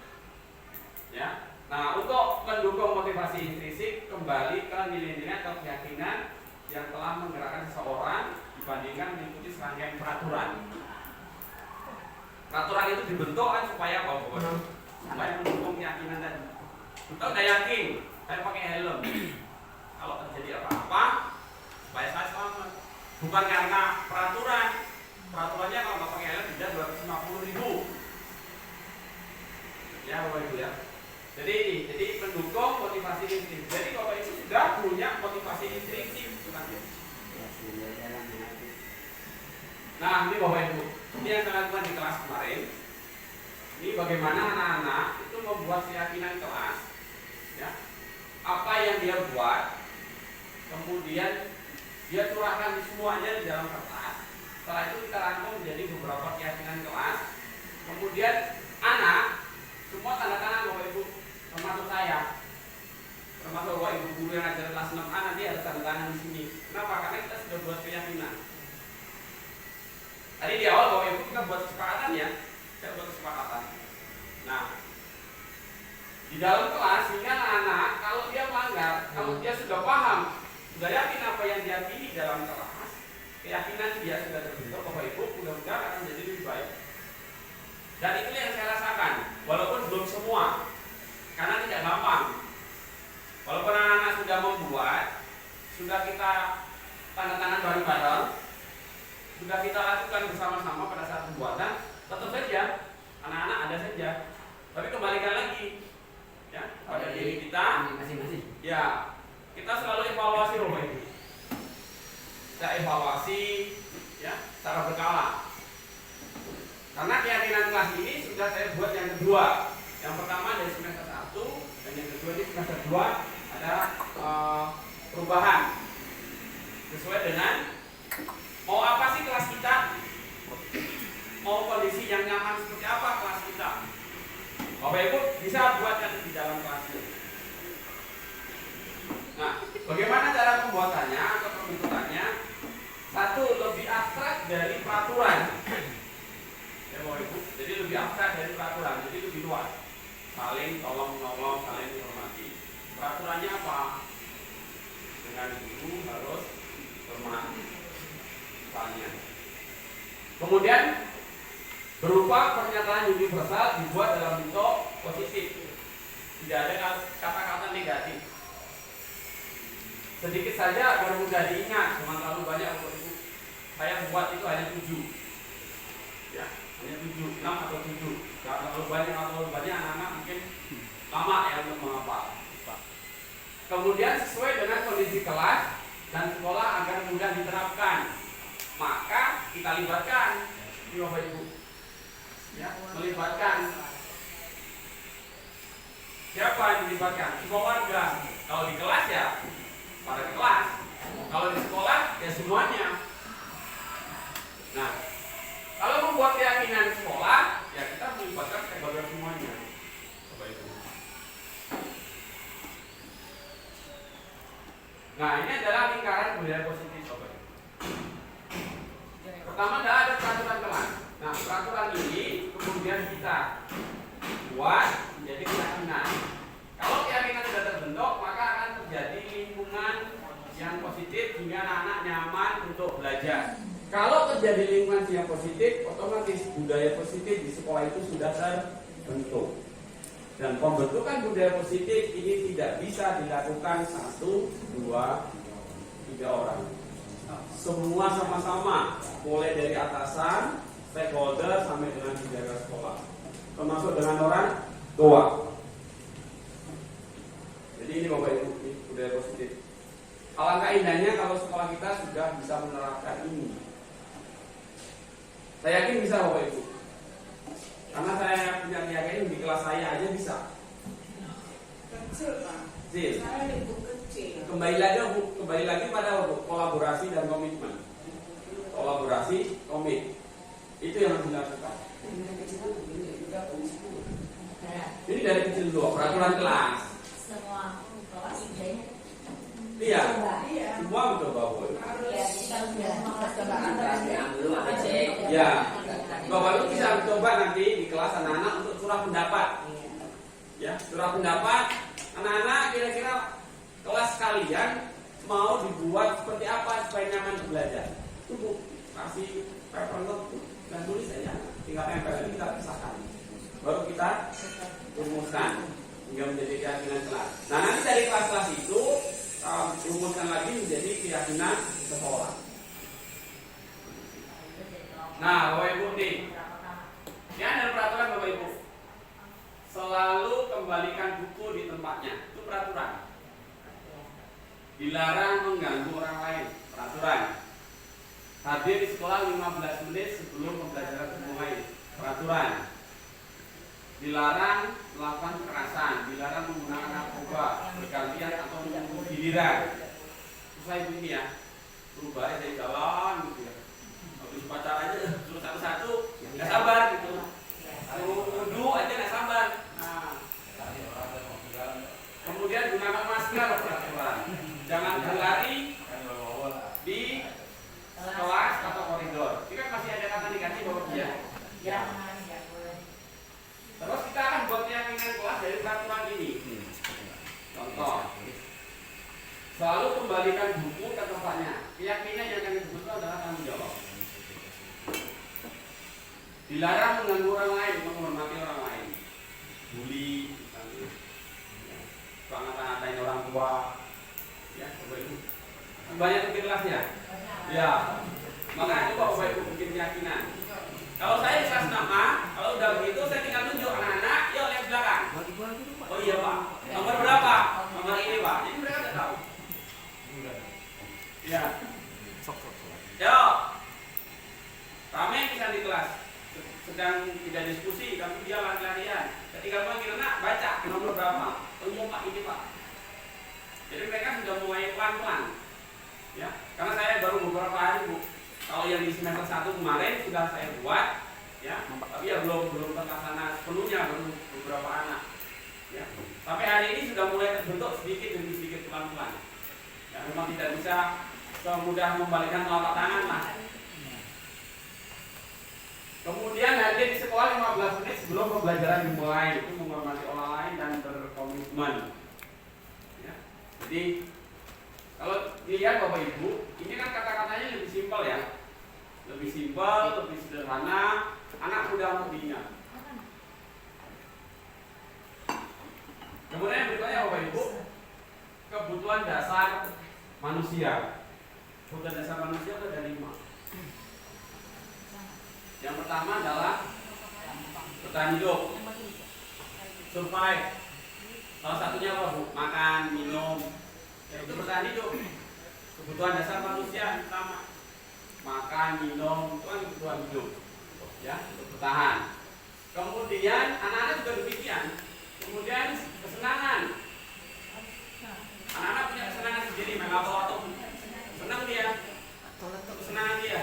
Ya. Nah untuk mendukung motivasi intrinsik kembali ke nilai-nilai atau keyakinan yang telah menggerakkan seseorang dibandingkan mengikuti serangkaian peraturan. Peraturan itu dibentuk kan supaya apa? Supaya mendukung keyakinan tadi. Kita udah yakin, saya pakai helm. Kalau terjadi apa-apa, supaya saya selamat. Bukan karena peraturan. Peraturannya kalau nggak pakai helm denda 250.000. Ya Bapak Ibu ya. Jadi mendukung motivasi intrinsik. Jadi Bapak Ibu sudah punya motivasi intrinsik. Nah ini Bapak Ibu, ini yang saya lakukan di kelas kemarin. Ini bagaimana anak-anak itu membuat keyakinan kelas, ya. Apa yang dia buat, kemudian dia curahkan semuanya di dalam kertas. Setelah itu kita rangkum menjadi beberapa keyakinan kelas. Kemudian anak semua tanda tangan Bapak Ibu, termasuk saya, termasuk Bapak Ibu guru yang ajar kelas 6A nanti harus tanda tangan di sini. Kenapa? Karena kita sudah buat keyakinan. Tadi di awal Bapak Ibu kita buat kesepakatan ya, kita buat kesepakatan. Nah, di dalam kelas sehingga anak-anak kalau dia melanggar, kalau dia sudah paham, sudah yakin apa yang diyakini dalam kelas, keyakinan dia sudah terbentuk, Bapak Ibu mudah-mudahan akan menjadi lebih baik. Dan itu yang saya rasakan, walaupun belum semua, karena tidak gampang. Walaupun anak-anak sudah membuat, sudah kita tanda tangan bareng-bareng, sudah kita lakukan bersama-sama pada saat pembuatan, tetap saja anak-anak ada saja. Tapi kembalikan lagi, ya, pada diri kita Masing-masing. Ya, kita selalu evaluasi Bapak Ibu. Kita evaluasi ya secara berkala. Karena keyakinan kelas ini sudah saya buat yang kedua. Yang pertama dari semester 1 dan yang kedua di semester 2 ada perubahan sesuai dengan mau apa sih kelas kita, mau kondisi yang nyaman seperti apa kelas kita. Bapak Ibu bisa buatkan di dalam kelas ini. Nah, bagaimana cara pembuatannya atau pembentukannya? Satu, lebih abstrak dari peraturan. Bapak Ibu. Jadi lebih abstrak dari peraturan, jadi lebih luas. Saling tolong menolong, saling menghormati. Peraturannya apa? Dengan guru harus hormat. Misalnya. Kemudian berupa pernyataan universal dibuat dalam bentuk positif. Tidak ada kata-kata negatif. Sedikit saja agar mudah diingat, jangan terlalu banyak Bapak Ibu. Saya buat itu hanya 7. Ya, hanya 7, 6 atau 7. Kalau banyak anak-anak mungkin lama ya untuk menghafal. Kemudian sesuai dengan kondisi kelas dan sekolah agar mudah diterapkan, maka kita libatkan Bapak Ibu. Ya, melibatkan. Siapa yang dilibatkan? Semua warga. Kalau di kelas ya pada kelas. Kalau di sekolah ya semuanya. Nah, kalau membuat keyakinan sekolah, ya kita melibatkan stakeholder semuanya. Bapak Ibu. Nah, ini adalah lingkaran budaya positif, Bapak Ibu. Pertama adalah ada peraturan kelas. Nah, peraturan ini kemudian kita buat menjadi keyakinan. Kalau keyakinan sudah terbentuk, maka akan terjadi lingkungan yang positif sehingga anak-anak nyaman untuk belajar. Kalau terjadi lingkungan yang positif, otomatis budaya positif di sekolah itu sudah terbentuk. Dan pembentukan budaya positif ini tidak bisa dilakukan 1, 2, 3 orang. Semua sama-sama, mulai dari atasan, stakeholder sampai dengan penjaga sekolah, termasuk dengan orang tua. Jadi ini Bapak Ibu, ini budaya positif. Alangkah indahnya kalau sekolah kita sudah bisa menerapkan ini. Saya yakin bisa Bapak Ibu. Karena saya punya keyakinan di kelas saya aja bisa. Kecil Pak. Kecil. Saya ibu kecil. Kembali lagi pada kolaborasi dan komitmen. Kolaborasi, komit. Itu yang harus dilakukan. Ini dari kecil dulu, peraturan kelas. Semua kelas idenya. Iya. Iya. Semua mencoba Bapak. Ya, kita udah Belum apa cek. Ya. Bapak Ibu bisa mencoba nanti di kelas anak-anak untuk curah pendapat. Ya, curah pendapat anak-anak kira-kira kelas kalian mau dibuat seperti apa supaya nyaman belajar. Tunggu, kasih paper note dan tulis aja. Tinggal tempel kita pisahkan. Baru kita rumuskan hingga menjadi keyakinan kelas. Nah, nanti dari kelas-kelas itu rumuskan lagi menjadi keyakinan sekolah. Nah, Bapak Ibu nih, ini ada peraturan Bapak Ibu. Selalu kembalikan buku di tempatnya. Itu peraturan. Dilarang mengganggu orang lain. Peraturan. Hadir di sekolah 15 menit sebelum pembelajaran dimulai. Peraturan. Dilarang melakukan kekerasan. Dilarang menggunakan narkoba bergantian atau menunggu giliran. Terus Ibu ini ya, berubah dari jalan gitu ya. Habis pacarannya suruh satu-satu, nggak sabar gitu. Wudhu aja nggak sabar. Nah, kemudian gunakan masker peraturan. Jangan berlari di kelas atau koridor. Ini kan masih ada kata negatif Bapak ya. jangan ya boleh. Terus kita akan buat keyakinan kelas dari peraturan ini. Contoh, selalu kembalikan buku ke tempatnya. Keyakinan yang akan disebut adalah tanggung jawab. Dilarang mengganggu orang lain, menghormati orang lain. Bully, misalnya. Suka ngata-ngatain orang tua. Ya, Bapak Ibu. Banyak di kelasnya. Ya. Makanya coba Bapak Ibu bikin keyakinan. Kalau saya di kelas 6A, kalau udah begitu saya tinggal tunjuk anak-anak, yuk lihat belakang. Oh iya Pak, nomor berapa? Nomor ini Pak. Jadi mereka udah tahu. Ya. Yuk. Rame bisa di kelas. Sedang tidak diskusi, tapi dia lari-larian. Ketika panggil anak, baca nomor berapa? Oh iya Pak, ini Pak. Jadi mereka sudah mulai pelan-pelan. Ya, karena saya baru beberapa hari Bu. Kalau yang di semester 1 kemarin sudah saya buat, ya, tapi ya belum terlaksana sepenuhnya, baru beberapa anak. Ya, sampai hari ini sudah mulai terbentuk sedikit demi sedikit pelan-pelan. Ya, memang tidak bisa semudah membalikkan telapak tangan lah. Kemudian Kemudian hadir di sekolah 15 menit sebelum pembelajaran dimulai, itu menghormati orang lain dan berkomitmen. Ya. Jadi kalau dilihat Bapak Ibu, ini kan kata-katanya lebih simpel ya, lebih simpel, lebih sederhana, anak mudah untuk diingat. Kemudian yang berikutnya Bapak Ibu, kebutuhan dasar manusia. Kebutuhan dasar manusia ada 5. Yang pertama adalah bertahan hidup, survive. Salah satunya apa Bu? Makan, minum. Ya, itu bertahan hidup. Kebutuhan dasar manusia yang pertama. Makan, minum, itu kan kebutuhan hidup. Ya, untuk bertahan. Kemudian anak-anak juga demikian. Kemudian kesenangan. Anak-anak punya kesenangan sendiri, main apa atau senang dia. Kesenangan dia.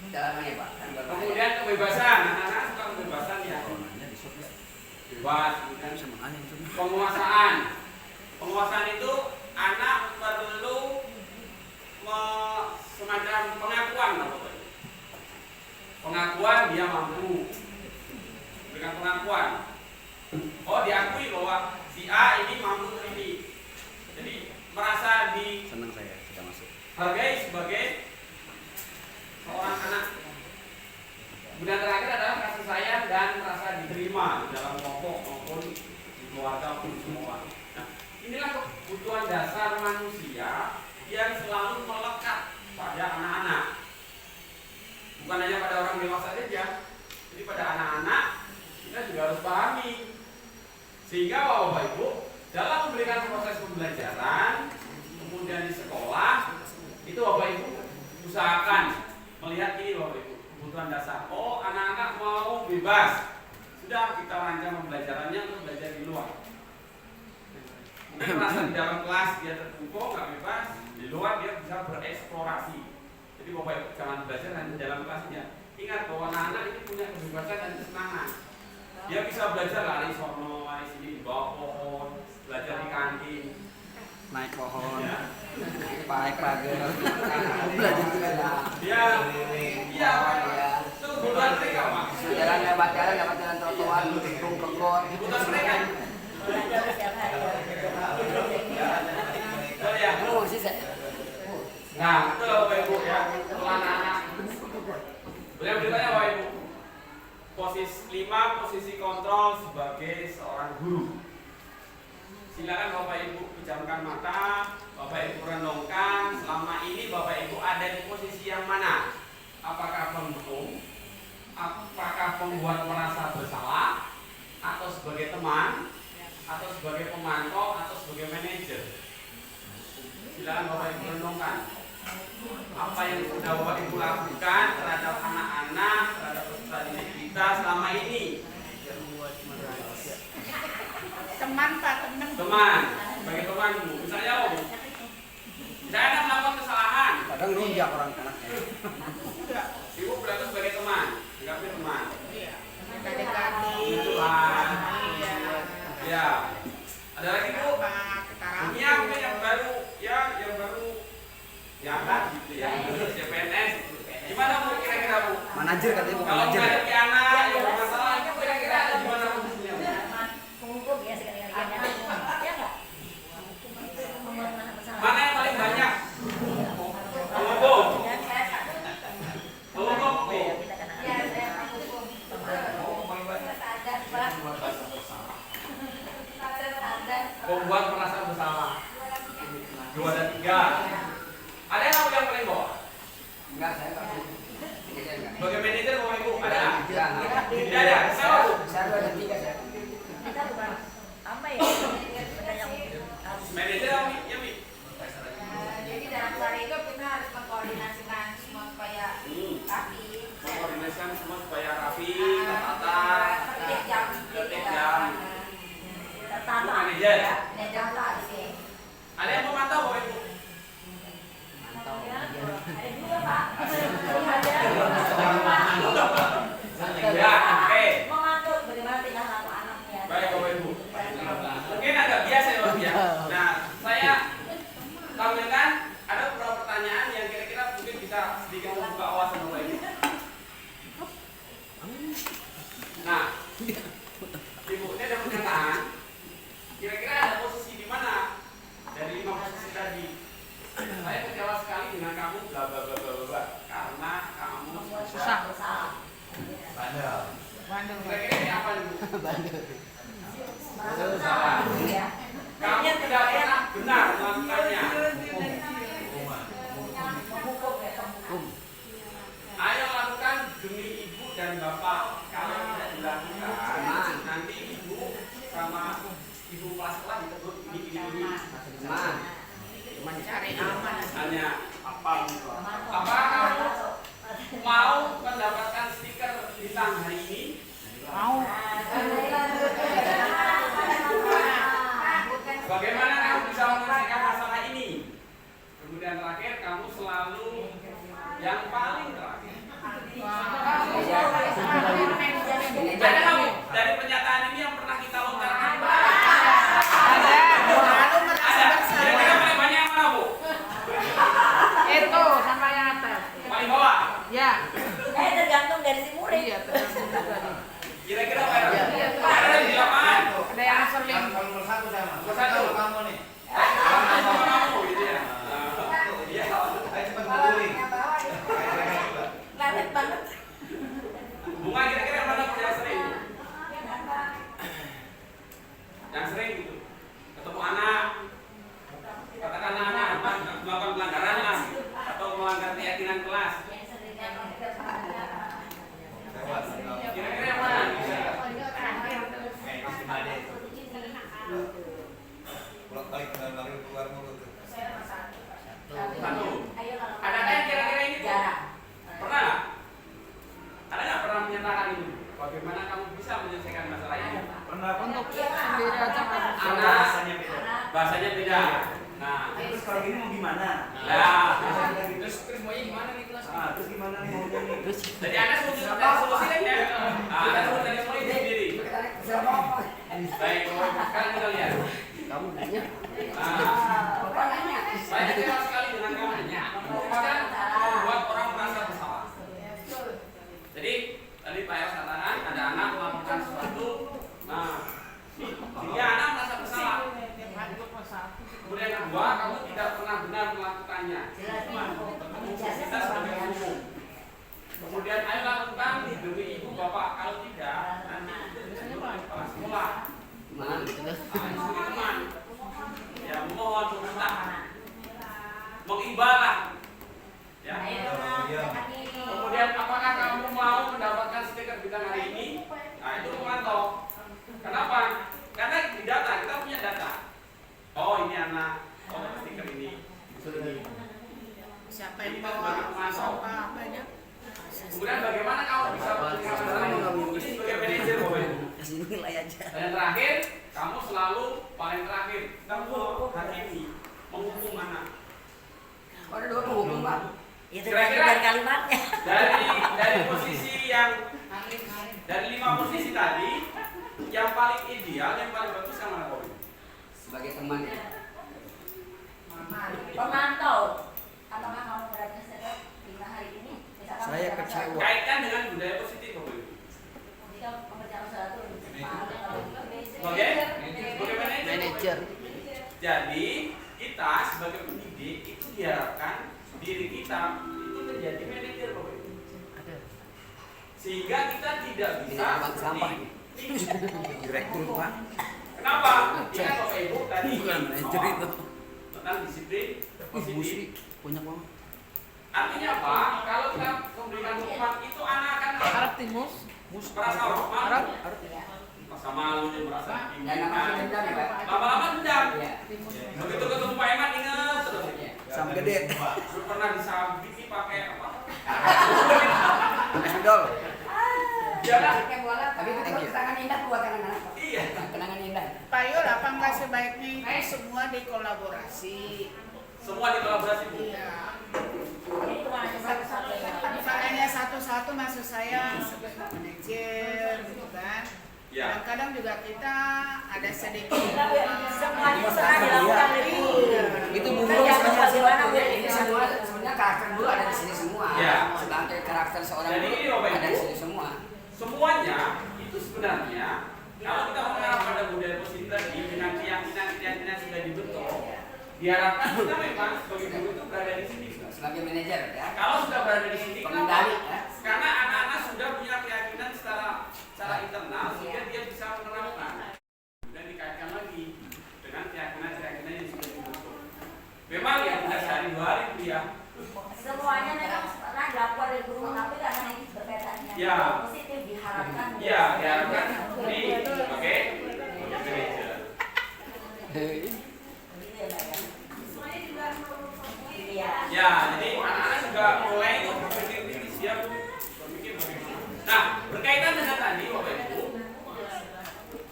Dalamnya Pak. Kemudian kebebasan, anak-anak suka kebebasan ya. Bebas, kemudian penguasaan. Penguasaan itu anak perlu semacam pengakuan, pengakuan dia mampu, berikan pengakuan. Oh, diakui bahwa si A ini mampu ini. Jadi merasa Senang saya sudah masuk. hargai sebagai seorang anak. Kemudian terakhir adalah kasih sayang dan rasa diterima di dalam kelompok maupun di keluarga pun semua. Nah, inilah kebutuhan dasar manusia yang selalu melekat pada anak-anak. Bukan hanya pada orang dewasa saja, jadi pada anak-anak kita juga harus pahami. Sehingga Bapak Ibu dalam memberikan proses pembelajaran, kemudian di sekolah, itu Bapak Ibu usahakan melihat ini Bapak Ibu, kebutuhan dasar. Oh, anak-anak mau bebas, sudah kita rancang pembelajarannya untuk belajar di luar. Mungkin merasa di dalam kelas dia terkungkung, nggak bebas, di luar dia bisa bereksplorasi. Jadi Bapak Ibu jangan belajar hanya di dalam kelasnya. Ingat bahwa anak-anak ini punya kebebasan dan kesenangan. Dia bisa belajar lari sono, lari sini di bawah pohon, belajar di kantin, Naik pohon, ya. naik pagar. Belajar juga lah. Dia, iya, itu kebutuhan mereka, Pak. Jalan lewat jalan trotoar, gedung kegot. Kebutuhan mereka. Belajar setiap hari. Betul ya. Oh, sih saya. Nah, itu Bapak Ibu ya, untuk anak-anak. Boleh bertanya Bapak Ibu. Posisi kontrol sebagai seorang guru. Silakan Bapak Ibu pejamkan mata, Bapak Ibu renungkan selama ini Bapak Ibu ada di posisi yang mana? Apakah penghukum? Apakah pembuat merasa bersalah? Atau sebagai teman? Atau sebagai pemantau? Atau sebagai manajer? Silakan Bapak Ibu renungkan. Apa yang sudah Bapak Ibu lakukan terhadap anak-anak, terhadap peserta didik kita selama ini? Teman Pak, teman. Teman, sebagai teman Bu, misalnya Om, saya akan melakukan kesalahan. Kadang nunjuk orang anaknya. Ibu berarti sebagai teman, anggapnya teman. Iya. Dekati. Tuhan. Iya. Ya. Ada lagi Bu? Pak, sekarang. Dunia mungkin yang baru, ya, yang baru, ya kan gitu ya. CPNS. Gimana Bu kira-kira Bu? Manajer katanya bukan Kalau manajer. menghadapi anak yang bermasalah, itu kira-kira ada gimana posisinya Bu? Menghukum ya sekali-kali. Ya enggak? Membuat mana bersalah. Mana yang paling banyak? Penghukum. Dan saya satu. Penghukum Bu. Kita kan ada. Ya, saya menghukum. Sadar, Pak. Sadar. Membuat merasa bersalah. 2 dan 3. Ada yang paling bawah? Enggak, saya enggak. Saya enggak. Sebagai manajer Bapak Ibu ada? Tidak. Tidak ada. Kenapa Bu? Saya 2 dan 3 saya. Kita bukan apa ya? Ada yang harus. Manajer apa ya Mi? Jadi dalam hari itu kita harus mengkoordinasikan semua supaya rapi. Mengkoordinasikan semua supaya rapi, tertata, Tertib jam. tertib jam. Tertata. Bu manajer. Data di sini. Ada yang memantau Bapak Ibu? Ada juga Pak. Ya, oke. Mengatur bagaimana tingkah laku anaknya. Baik Bapak Ibu. Mungkin agak biasa ya Bapak ya. Nah, saya Kira-kira ini apa ibu? Salah. Kamu tidak pernah benar melakukannya. Ayo lakukan demi ibu dan bapak. Kalau tidak dilakukan, nanti ibu sama ibu kelas ditegur ini. Cari aman. Hanya apa kamu mau mendapatkan stiker bintang hari ini? Mau. Bagaimana kamu bisa menyelesaikan masalah ini? Kemudian terakhir, kamu selalu yang paling terakhir. Ada kamu dari pernyataan ini yang pernah kita lontarkan? Ada. Lalu merasa Ada. bersalah. Kira-kira paling banyak yang mana, Bu? Itu sama yang atas. Paling bawah? Ya. Tergantung dari si murid. Iya, tergantung juga nih. Kira-kira apa ya? Ada di lapangan. Ada yang seling. Nomor satu. Kamu nih. Sama kamu gitu ya. Iya. Lalet banget. Bunga kira-kira yang mana yang sering? Yang sering gitu. Ketemu anak. Katakan anak melakukan pelanggaran lah atau melanggar keyakinan kelas. Kira-kira yang mana? Satu. Adakah yang kira-kira ini? Pernah nggak? Ada nggak pernah menyatakan ini? Bagaimana kamu bisa menyelesaikan masalah ini? Pernah. Untuk sendiri aja nggak bisa. Anak bahasanya beda. Nah, Terus kalau gini mau gimana? terus maunya gimana nih kelas? Terus gimana nih maunya nih? Terus Jadi Anda solusi kan ya? Anda sebut dari solusi sendiri. Baik, sekarang kita lihat. kamu nanya. Saya kecewa sekali dengan kamu. Memutuskan membuat orang merasa bersalah. Jadi tadi Pak Eros katakan ada anak melakukan sesuatu. Nah, ini anak merasa bersalah. Kemudian yang kedua, kamu tidak pernah benar melakukannya. Kita sebagai umum. Kemudian ayo lakukan demi ibu bapak. Kalau tidak, nanti itu bisa kepala sekolah. Disuruh teman. Ya mohon meminta, mengibalah. Ya. Kemudian apakah kamu mau mendapatkan stiker bintang hari ini? Nah itu memantau. Kenapa? Karena di data kita punya data. Oh ini anak, oh stiker ini. Siapa yang bawa sampah apa ya? Kemudian bagaimana kamu bisa menyelesaikan masalah ini? Ini sebagai manajer, Bapak Ibu. Kasih nilai aja. Dan yang terakhir, kamu selalu paling terakhir. Kamu hakimi, menghukum anak. Ada dua penghukum, Pak. Itu dari kalimatnya. Dari posisi yang dari 5 posisi tadi, yang paling ideal, yang paling bagus yang mana, Bapak Ibu? Sebagai teman ya. Pemantau. Apakah kamu berarti sedang bintang hari ini? Misalkan Saya mengerjakan kecewa. sesuatu. Kaitkan dengan budaya positif, Bapak Ibu. Jika mengerjakan sesuatu lebih cepat. Sebagai manajer. Jadi kita sebagai pendidik itu diharapkan diri kita itu menjadi manajer, Bapak Ibu. Sehingga kita tidak bisa sampah. direktur, Pak. Kenapa? Ingat Bapak Ibu tadi Bukan manajer itu. tentang disiplin positif. Punya uang. Artinya apa? Kalau kita memberikan hukuman itu anak akan Arab timus. merasa Arab. merasa malu, merasa Dan namanya dendam ya, Pak. lama-lama dendam. Iya. Begitu ketemu Pak Eman ingat terus. Sam gede. Lu pernah disabit sih pakai apa? Idol. Jangan. Tapi itu kenangan indah buat anak-anak, Pak. Iya. Kenangan indah. Pak Yul, apa enggak sebaiknya itu semua dikolaborasi? Semua dikolaborasi, Bu. Iya. Ini bukan hanya satu-satu ya. Bukan hanya satu-satu, maksud saya sebagai manajer gitu kan. Ya. Kadang-kadang juga kita ada sedikit Semuanya pernah dilakukan itu. Itu Kita jangan bagaimana Bu. Ini semua sebenarnya karakter dulu ada di sini semua. Iya. Sebagai karakter seorang Jadi guru ini, Bapak ada di Ibu. sini semua. Semuanya itu sebenarnya kalau kita mengarah pada budaya positif tadi dengan keyakinan sudah dibentuk, diharapkan kita memang sebagai guru itu berada di sini. Sebagai manajer ya. Kalau sudah berada di sini, Pengendali kenapa? ya. Karena anak-anak sudah punya keyakinan secara secara internal sehingga dia bisa menerapkan dan dikaitkan lagi dengan keyakinan-keyakinan yang sudah dibentuk. Memang ya tidak sehari-hari dia. Semuanya memang pernah dilakukan oleh guru, tapi karena ini berkaitannya Ya. positif diharapkan. Ya, diharapkan ini oke. Manajer. Begitu ya, Mbak ya? Semuanya juga Iya. Ya, jadi anak-anak juga mulai itu berpikir kritis dia berpikir bagaimana. Nah, berkaitan dengan tadi Bapak Ibu,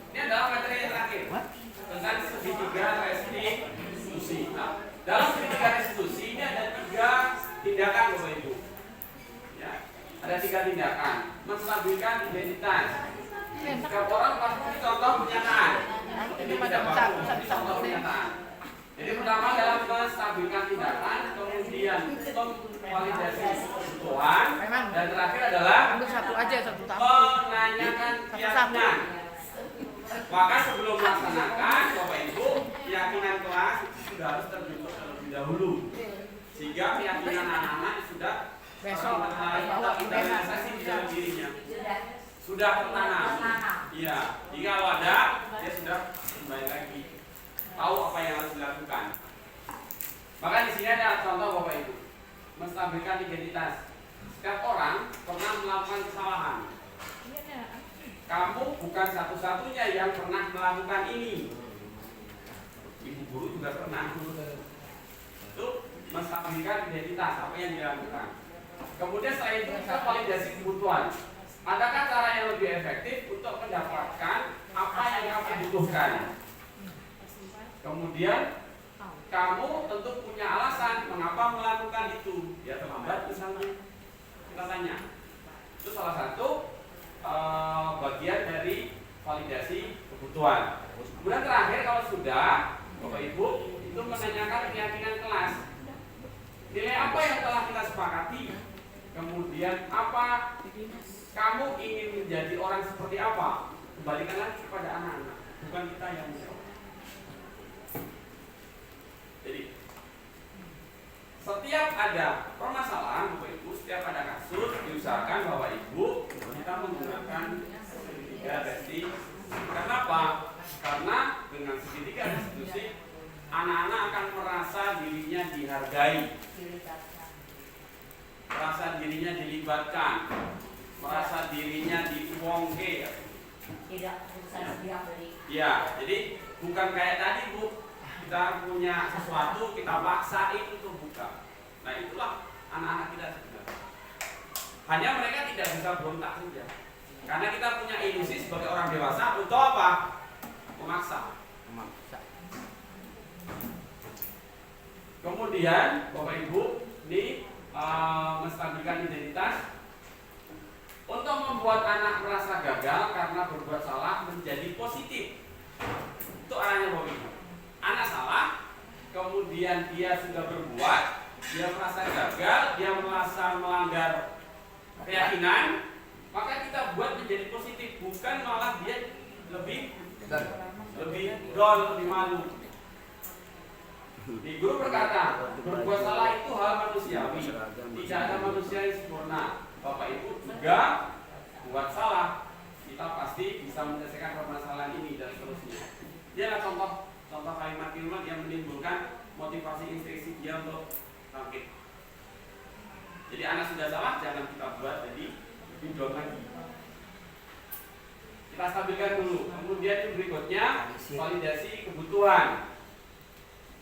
ini adalah materi yang terakhir tentang segitiga restitusi. Nah, dalam segitiga restitusi ini ada 3 tindakan Bapak Ibu. Ya, ada 3 tindakan. Menstabilkan identitas. Setiap orang pasti contoh pernyataan. Jadi tidak baku, contoh pernyataan. Jadi pertama dalam menstabilkan tindakan, kemudian validasi kebutuhan, dan terakhir adalah Ambil satu aja, satu tamu. menanyakan keyakinan. Maka sebelum melaksanakan, Bapak Ibu, keyakinan kelas itu sudah harus terbentuk terlebih dahulu, sehingga keyakinan anak-anak sudah Besok internalisasi di dalam dirinya, sudah tertanam. Iya, jika ada, dia sudah kembali lagi tahu apa yang harus dilakukan. Maka di sini ada contoh Bapak Ibu, menstabilkan identitas. Setiap orang pernah melakukan kesalahan. Kamu bukan satu-satunya yang pernah melakukan ini. Ibu guru juga pernah. Itu menstabilkan identitas apa yang dilakukan. Kemudian setelah itu kita validasi kebutuhan. Adakah cara yang lebih efektif untuk mendapatkan apa yang kamu butuhkan? Kemudian kamu tentu punya alasan mengapa melakukan itu. Ya terlambat misalnya. Kita tanya. Itu salah satu bagian dari validasi kebutuhan. Kemudian terakhir kalau sudah Bapak Ibu itu menanyakan keyakinan kelas. Nilai apa yang telah kita sepakati? Kemudian apa kamu ingin menjadi orang seperti apa? Kembalikan lagi kepada anak-anak, bukan kita yang menjawab. Jadi setiap ada permasalahan Bapak Ibu, setiap ada kasus diusahakan Bapak Ibu kita menggunakan segitiga restitusi. Kenapa? Karena dengan segitiga restitusi anak-anak akan merasa dirinya dihargai, merasa dirinya dilibatkan, merasa dirinya diuangke. Tidak usah diambil. Ya, jadi bukan kayak tadi Bu, kita punya sesuatu kita paksain untuk buka. Nah itulah anak-anak kita sebenarnya. Hanya mereka tidak bisa berontak saja. Karena kita punya ilusi sebagai orang dewasa untuk apa? Memaksa. Kemudian Bapak Ibu ini menstabilkan identitas untuk membuat anak merasa gagal karena berbuat salah menjadi positif. Itu arahnya Bapak Ibu. Anak salah, kemudian dia sudah berbuat, dia merasa gagal, dia merasa melanggar keyakinan, maka kita buat menjadi positif, bukan malah dia lebih down, lebih malu. Di guru berkata, berbuat salah itu hal manusiawi, tidak ada manusia yang sempurna. Bapak Ibu juga buat salah, kita pasti bisa menyelesaikan permasalahan ini dan seterusnya. Dia adalah contoh kalimat-kalimat yang menimbulkan motivasi instruksi dia untuk bangkit. Jadi anak sudah salah, jangan kita buat jadi lebih down lagi. Kita stabilkan dulu. Kemudian yang berikutnya validasi kebutuhan.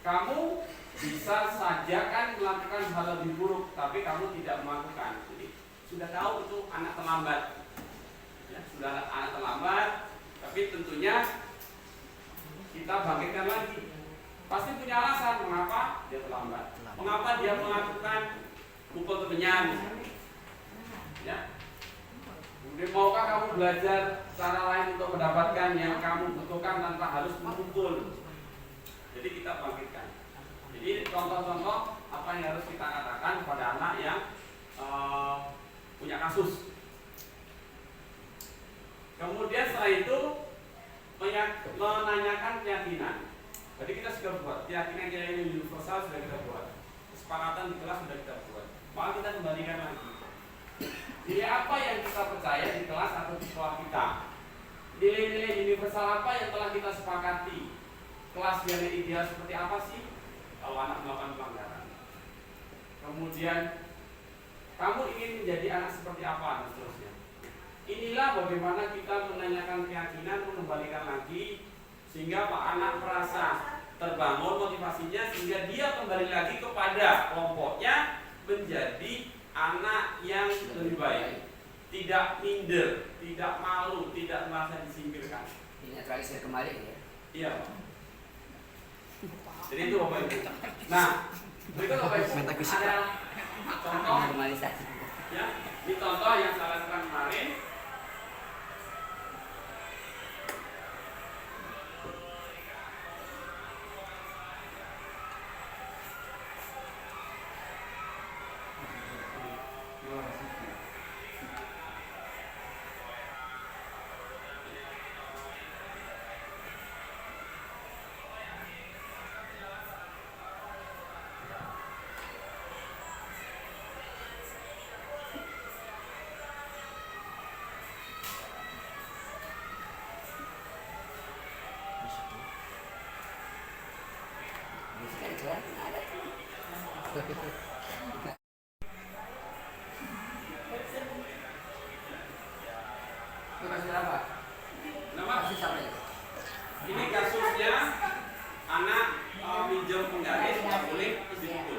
Kamu bisa saja kan melakukan hal lebih buruk, tapi kamu tidak melakukan. Jadi sudah tahu itu anak terlambat. Ya, sudah anak terlambat, tapi tentunya kita bangkitkan lagi. Pasti punya alasan mengapa dia terlambat, mengapa dia melakukan pukul kemenyan misalnya. Ya. Kemudian maukah kamu belajar cara lain untuk mendapatkan yang kamu butuhkan tanpa harus memukul. Jadi kita bangkitkan. Jadi contoh-contoh apa yang harus kita katakan kepada anak yang punya kasus. Kemudian setelah itu menanyakan keyakinan. Jadi kita sudah buat keyakinan universal, sudah kita buat. Kesepakatan di kelas sudah kita buat. Maka kita kembalikan lagi. Nilai apa yang kita percaya di kelas atau di sekolah kita? Nilai-nilai universal apa yang telah kita sepakati? Kelas yang ideal seperti apa sih kalau anak melakukan pelanggaran? Kemudian kamu ingin menjadi anak seperti apa dan seterusnya. Inilah bagaimana kita menanyakan keyakinan, mengembalikan lagi sehingga Pak anak merasa terbangun motivasinya sehingga dia kembali lagi kepada kelompoknya menjadi anak yang lebih baik, tidak minder, tidak malu, tidak merasa disingkirkan. Ini netralisir kembali ya. Iya, Pak. Jadi itu Bapak Ibu. Nah, berikut Bapak Ibu Metafisik, ada contoh Normalisasi. ya. Ini contoh yang saya lakukan kemarin. Musiknya di kelas ada tuh. Itu kasus apa? Nama Kasus siapa itu? ini kasusnya anak minjem penggaris nggak boleh isi buku.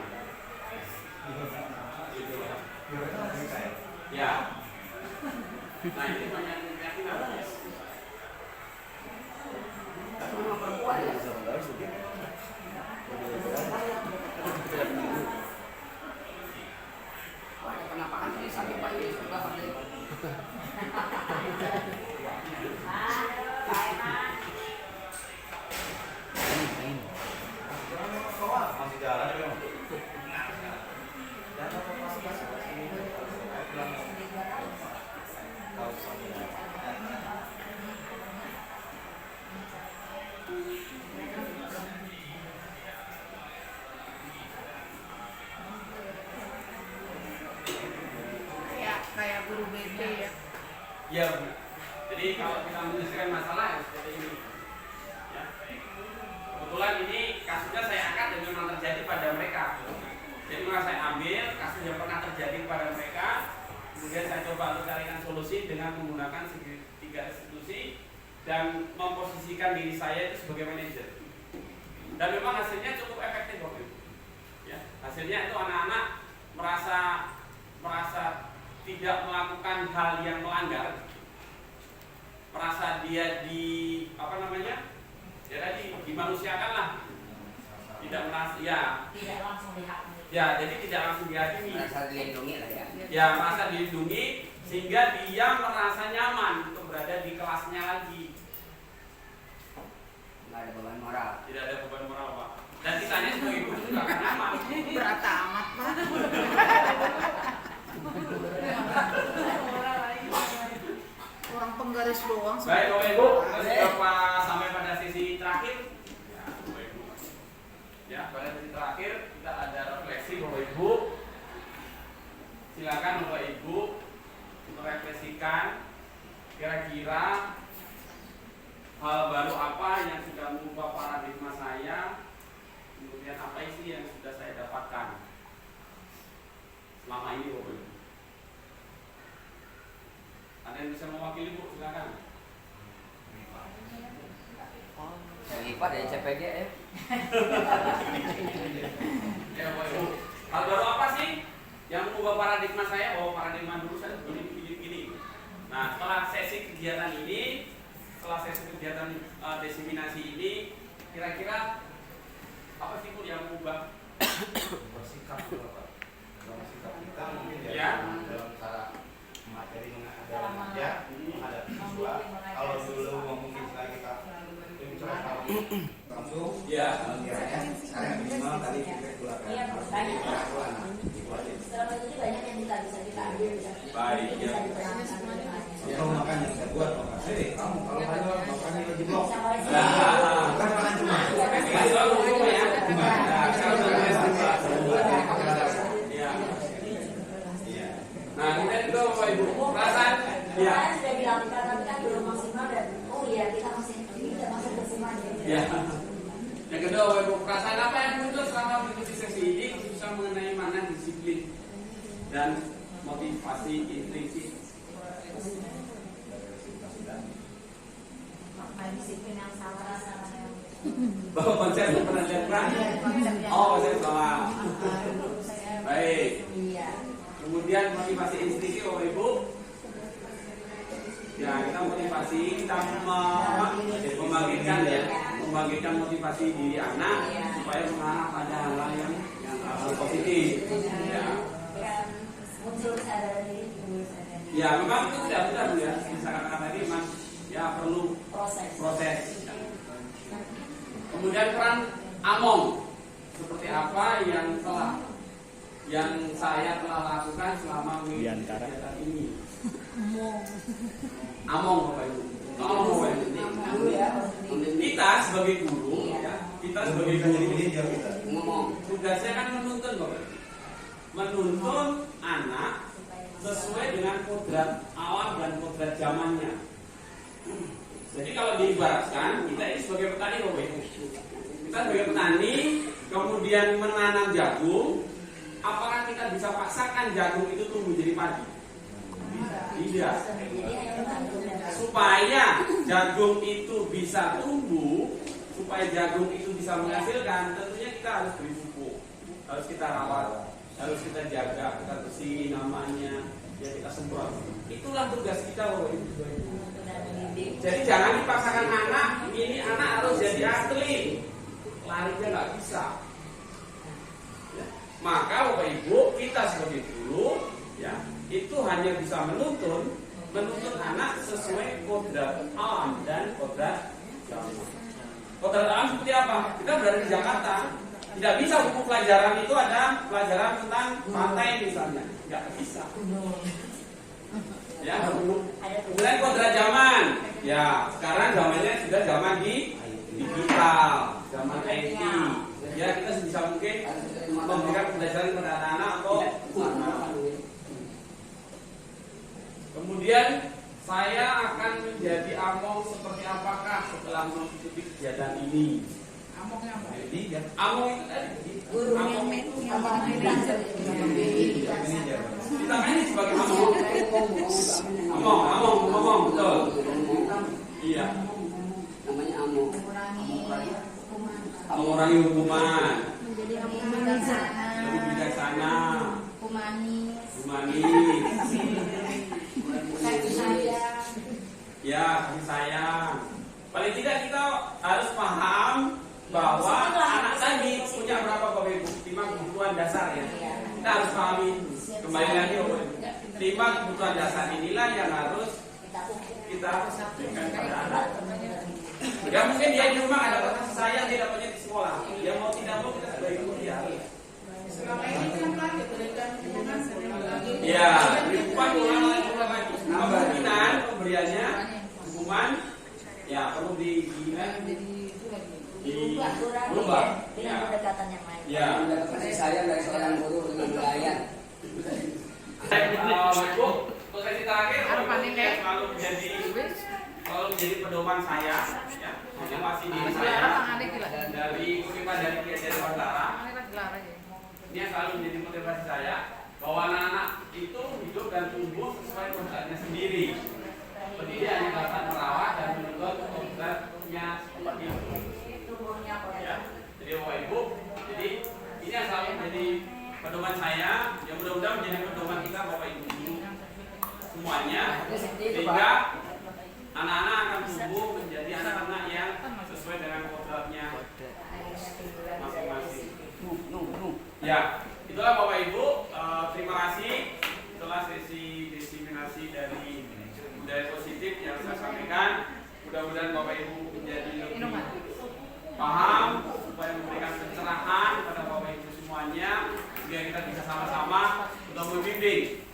Ya. Nah ini banyak keyakinan. Tapi memang perempuan ya. Wah, ada penampakan tadi sampai Pak Yus juga pakai. Masih jalan ya. Kayak guru BB ya. Ya, Bu. Jadi kalau kita menyelesaikan masalah ya seperti ini. Ya. Kebetulan ini kasusnya saya angkat dan memang terjadi pada mereka. Jadi memang saya ambil kasus yang pernah terjadi kepada mereka, kemudian saya coba untuk carikan solusi dengan menggunakan tiga institusi dan memposisikan diri saya itu sebagai manajer. Dan memang hasilnya cukup efektif waktu itu. Ya, hasilnya itu anak-anak merasa tidak melakukan hal yang melanggar, merasa dia dimanusiakan lah, tidak merasa Tidak langsung dihakimi. ya, jadi tidak langsung dihakimi, Merasa dilindungi lah ya. ya merasa dilindungi sehingga dia merasa nyaman untuk berada di kelasnya lagi, Nggak ada beban moral. tidak ada beban moral Pak. Dan kitanya sebagai guru juga akan nyaman. Berat amat, Pak. Orang penggaris doang. Baik Bapak Ibu, kita sampai pada sesi terakhir. Ya, Bapak Ibu. Ya, pada sesi terakhir kita ada refleksi Bapak Ibu. Silakan Bapak Ibu merefleksikan kira-kira hal baru apa yang sudah mengubah paradigma saya, kemudian apa isi yang sudah saya dapatkan selama ini Bapak Ibu. Ada yang bisa mewakili Bu, silakan. Saya lipat dari CPG ya. Ya Bapak Ibu. Hal baru apa sih yang mengubah paradigma saya? Oh, paradigma dulu saya begini. Nah, setelah sesi kegiatan ini, setelah sesi kegiatan diseminasi ini, kira-kira apa sih Bu yang mengubah? Bersikap kita mungkin Ya. ya dalam cara materi ya menghadapi siswa. Kalau dulu mungkin setelah kita bicara langsung Ya. kiranya sekarang minimal tadi kita gunakan Iya, harus banyak. jadi peraturan itu aja. Setelah itu banyak yang bisa kita ambil. Baik, ya. Kalau makan yang saya buat makasih kamu kalau ada makannya lagi blok. Nah, Bukan makan cuma. selalu dulu ya. Cuma. Nah, sekarang Iya. Iya. Nah, kita Ya. Yang kedua, Bapak Ibu, perasaan apa yang muncul selama mengikuti sesi ini khususnya mengenai makna disiplin dan motivasi intrinsik. Makna disiplin yang salah sama yang Bahwa konsep pernah lihat. Oh, konsep salah. Baik. Kemudian motivasi intrinsik, Bapak Ibu. Ya, kita motivasi, kita membangkitkan motivasi diri anak supaya mengarah pada hal-hal yang positif. Ya. Ya, memang itu tidak mudah Bu ya. Bisa katakan tadi memang ya perlu proses. Kemudian peran Among seperti apa yang saya telah lakukan selama mengikuti kegiatan ini. Among Bapak Ibu. Kita sebagai guru, tugasnya kan menuntun Bapak Ibu. Menuntun anak sesuai dengan kodrat alam dan kodrat zamannya. Jadi kalau diibaratkan kita ini sebagai petani Bapak Ibu. Kita sebagai petani kemudian menanam jagung, apakah kita bisa paksakan jagung itu tumbuh jadi padi? Tidak. Supaya jagung itu bisa tumbuh, supaya jagung itu bisa menghasilkan, tentunya kita harus beri pupuk, harus kita rawat, harus kita jaga, kita bersihin namanya, ya kita semprot. Itulah tugas kita Bapak Ibu. Jadi jangan dipaksakan anak, ini anak harus jadi atlet, larinya nggak bisa. Ya. Maka Bapak Ibu kita sebagai guru, ya itu hanya bisa menuntun anak sesuai kodrat alam dan kodrat zaman. Kodrat alam seperti apa? Kita berada di Jakarta, tidak bisa buku pelajaran itu ada pelajaran tentang pantai misalnya, nggak bisa. Ya, kemudian kodrat zaman, ya sekarang zamannya sudah zaman digital, zaman IT. Ya kita sebisa mungkin memberikan pelajaran kepada anak-anak atau anak. Kemudian saya akan menjadi among seperti apakah setelah mengikuti kegiatan ini? Amongnya apa? Among itu tadi. guru yang belajar. Kita kan ini sebagai among, betul. Iya. Namanya among. Mengurangi hukuman. Menjadi bijaksana. Lebih bijaksana. Humanis. Kasih sayang. Ya, kasih sayang. Paling tidak kita harus paham bahwa anak tadi punya berapa Bapak Ibu? 5 kebutuhan dasar ya. Kita harus pahami. Kembali lagi Bapak Ibu. 5 kebutuhan dasar inilah yang harus kita berikan pada anak. Ya mungkin dia di rumah ada kasih sayang dia dapatnya di sekolah. Dia mau tidak mau kita sebagai guru dia. Selama ini kan lagi berikan dukungan lagi. Ya, hukuman ulang lagi. Kemungkinan pemberiannya hukuman ya perlu berubah dengan pendekatan yang lain. Ya. Mendapat kasih sayang dari seorang guru dengan nelayan. Bu, posisi terakhir selalu menjadi pedoman saya, ya, motivasi diri saya dari kutipan dari Kiai Haji Bantara. Ini yang selalu menjadi motivasi saya bahwa anak-anak itu hidup dan tumbuh sesuai kodratnya sendiri. Pendidik hanya dapat merawat dan menuntut kodratnya seperti itu. Ya, jadi Bapak Ibu, jadi ini yang selalu menjadi pedoman saya, yang mudah-mudahan menjadi pedoman kita Bapak Ibu semuanya, sehingga anak-anak akan tumbuh menjadi anak-anak yang sesuai dengan kodratnya masing-masing. Ya, itulah Bapak Ibu. Terima kasih setelah sesi diseminasi dari budaya positif yang saya sampaikan. Mudah-mudahan Bapak Ibu menjadi lebih paham supaya memberikan pencerahan kepada Bapak Ibu semuanya, sehingga kita bisa sama-sama untuk membimbing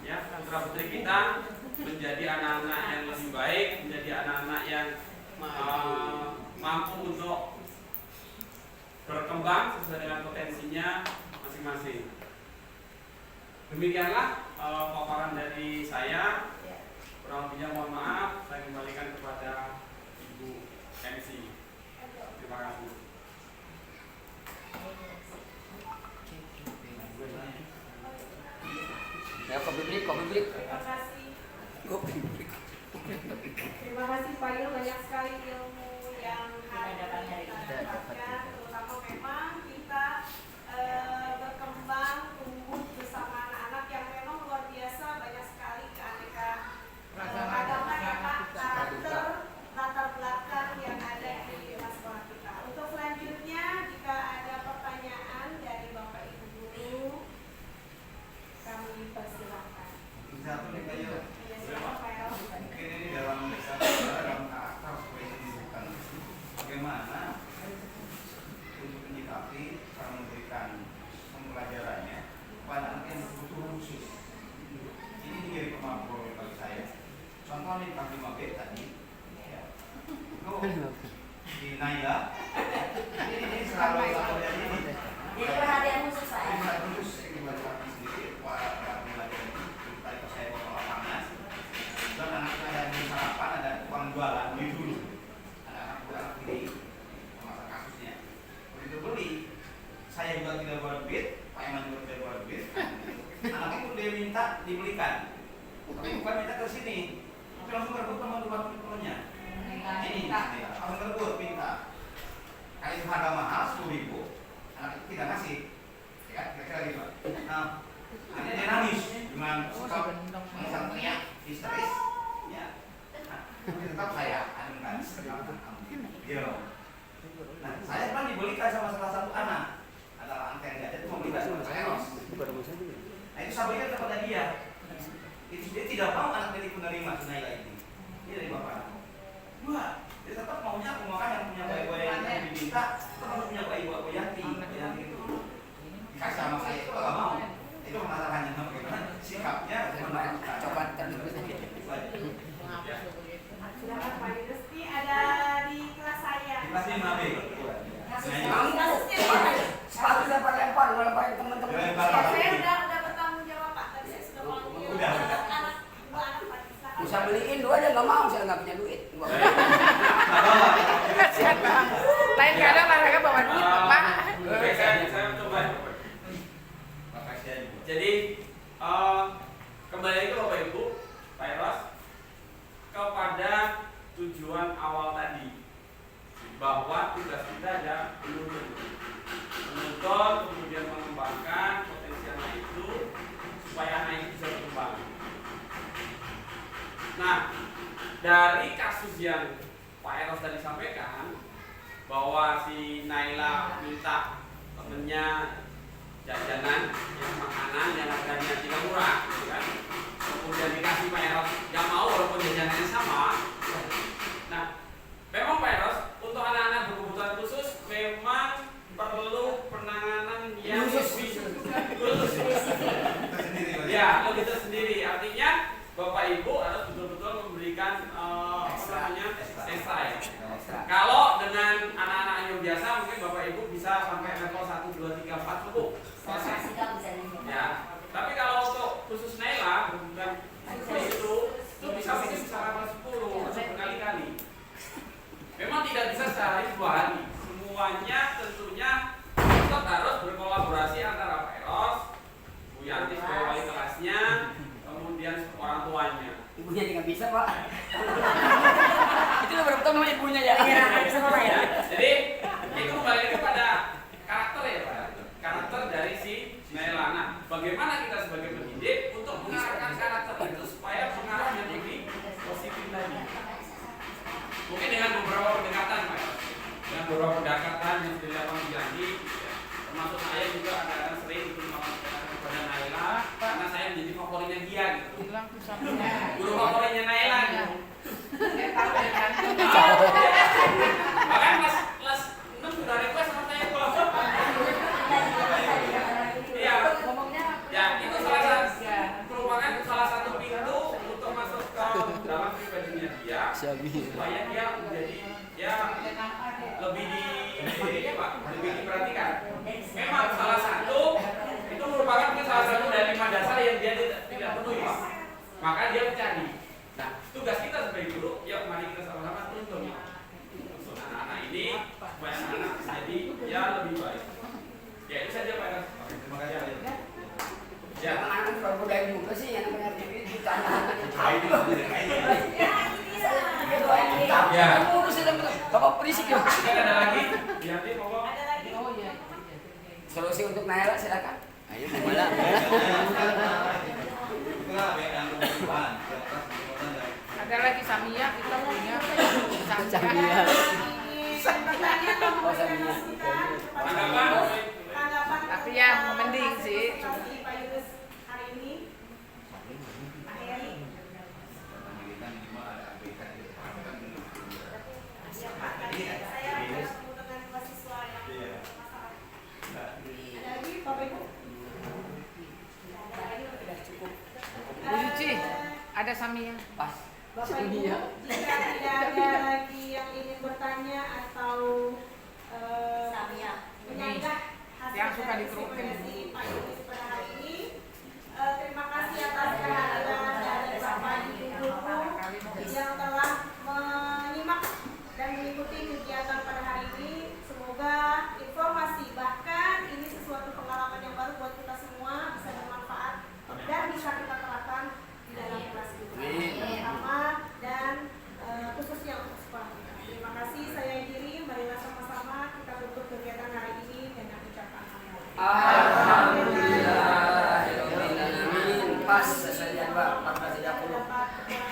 ya putra putri kita menjadi anak-anak yang lebih baik, menjadi anak-anak yang mampu untuk berkembang sesuai dengan potensinya masing-masing. Demikianlah paparan dari saya. Kurang lebihnya mohon maaf, saya kembalikan kepada Ibu MC. Terima kasih Pak Il, banyak sekali ilmu yang harus kita dapatkan, terutama memang kita berkembang tumbuh bersama anak-anak yang memang luar biasa, banyak sekali keanekaragaman ya Pak, karakter, latar belakang yang ada di sekolah kita. Untuk selanjutnya, jika ada pertanyaan dari Bapak Ibu guru, kami persilahkan. Satu nih kayak mungkin ini dalam karakter supaya menunjukkan bagaimana untuk menyikapi cara memberikan pembelajarannya kepada anak yang berkebutuhan khusus. Ini menjadi kemampuan bagi saya. Contoh nih Pak 5B tadi, ya. Itu di Naila, ini selalu dari ini. Jadi perhatian khusus Pak. Perhatian khusus dibuat sendiri, pelajaran tadi pas saya bawa lapangan. Dan anak saya di sarapan ada tukang jualan beli dulu. Ada anak buah beli, masa kasusnya. Begitu beli, saya juga tidak bawa duit, Pak Iman juga tidak bawa duit. Anak itu dia minta dibelikan, tapi bukan minta ke sini, tapi langsung berebut sama teman-temannya. Ini, langsung berebut minta. Kalau itu harga mahal 10.000, anak itu tidak ngasih, ya kira-kira gitu. Nah, akhirnya dia nangis dengan sikap mengisang teriak, histeris, ya. Nah, tapi tetap saya anehkan, gitu. Nah, saya pernah dibelikan sama salah satu anak, adalah anak yang gadget, mau belikan sama saya. Nah, itu saya berikan kepada dia. Itu dia tidak mau anak milik menerima Naila ini. Dia dari bapak. Wah, dia tetap maunya aku makan yang punya bayi-bayi yang diminta, tetap punya bayi-bayi Yanti itu. Dikasih sama saya itu gak mau. Itu masalahnya bagaimana sikapnya Coba terus. Silakan Pak Yunus, ini ada di kelas saya. Di kelas 5B. Sepatu dapat lempar, melempar teman-teman. Saya udah bertanggung jawab Pak, tadi saya sudah panggil Udah. anak dua anak Pak. Silakan. Bisa beliin dua aja nggak mau, saya nggak punya duit. Kasihan Bang. Lain kadang olahraga bawa duit Bapak. Oke, saya coba. Makasih ya. Jadi kembali ke Bapak Ibu, Pak Eros, kepada tujuan awal tadi bahwa tugas kita ada menuntut, kemudian mengembangkan potensi anak itu supaya anak itu bisa berkembang. Nah, dari kasus yang Pak Eros tadi sampaikan bahwa si Naila minta temennya jajanan yang makanan yang harganya tidak murah, gitu kan? Kemudian dikasih Pak Eros nggak mau walaupun jajanannya sama. Nah, memang Pak Eros untuk anak-anak berkebutuhan khusus memang perlu penanganan yang khusus. Ya, lebih tersendiri. Artinya Bapak Ibu harus betul-betul memberikan ekstra ya. Kalau dengan anak-anak yang biasa mungkin Bapak Ibu bisa sampai level 1, 2, 3, 4 cukup. Ya. Tapi kalau untuk khusus Naila bukan itu bisa mungkin bisa level 10 atau berkali-kali. Memang tidak bisa sehari 2 hari. Semuanya tentunya tetap harus berkolaborasi antara Pak Eros, Bu Yanti sebagai wali kelasnya, kemudian orang tuanya. Ibunya tidak bisa Pak. Itu udah berapa tahun sama ibunya ya? Ya, jadi itu kembali kepada karakter ya Pak. Karakter dari si Naila. Nah, bagaimana kita sebagai pendidik untuk mengarahkan karakter itu supaya mengarah yang lebih positif lagi. Mungkin dengan beberapa pendekatan Pak. Dengan beberapa pendekatan yang sudah dilakukan Bu Yanti, termasuk saya juga kadang-kadang sering ikut melakukan kepada Naila karena saya menjadi favoritnya dia gitu. Hilang pusatnya. Guru favoritnya Naila gitu. Saya tahu ya kan. Bahkan kelas 6 sudah request sama saya kalau iya, ya itu merupakan salah satu pintu untuk masuk ke dalam pribadinya dia supaya dia menjadi ya lebih diperhatikan. Memang salah satu itu merupakan salah satu dari 5 dasar yang dia tidak penuhi, maka dia mencari. Nah, tugas kita sebagai guru, yuk mari kita sama-sama tuntun untuk anak-anak ini supaya anak-anak menjadi ya lebih baik. Ya itu saja Pak. Terima kasih. Ya, anak-anak juga budaya juga sih yang namanya itu anak-anak. Ini Ya. Kamu udah sedang Bapak berisik ya. Ada lagi? Ya, monggo. Ada lagi? Oh iya. Solusi untuk Naila silakan. Ayo Mala. Ada lagi Samia kita punya. Samia. Oh, Samia. Tanggapan? Tapi yang mending sih. Pak Yunus hari ini. Pak Heri. Ya Pak, tadi saya bertemu dengan mahasiswa yang bermasalah. Ada lagi Bapak Ibu? Ada lagi? Sudah cukup. Bu Yuci, ada Samia. Pas. Bapak Ibu, jika tidak ada lagi yang ingin bertanya atau menyanggah hasil Yang suka dari dikerukin. ekspresi Pak Yunus pada hari ini, terima kasih atas kehadiran dari Bapak Ibu guru yang telah menyimak dan mengikuti kegiatan pada hari ini. Semoga informasi, bahkan ini sesuatu pengalaman yang baru buat kita semua, bisa bermanfaat dan bisa kita terapkan di dalam kelas kita, terutama dan khususnya untuk sekolah kita. Terima kasih, saya diri, marilah sama-sama kita tutup kegiatan hari ini dengan ucapan Alhamdulillahirobbilalamin. Pas sesuai Pak 14.30.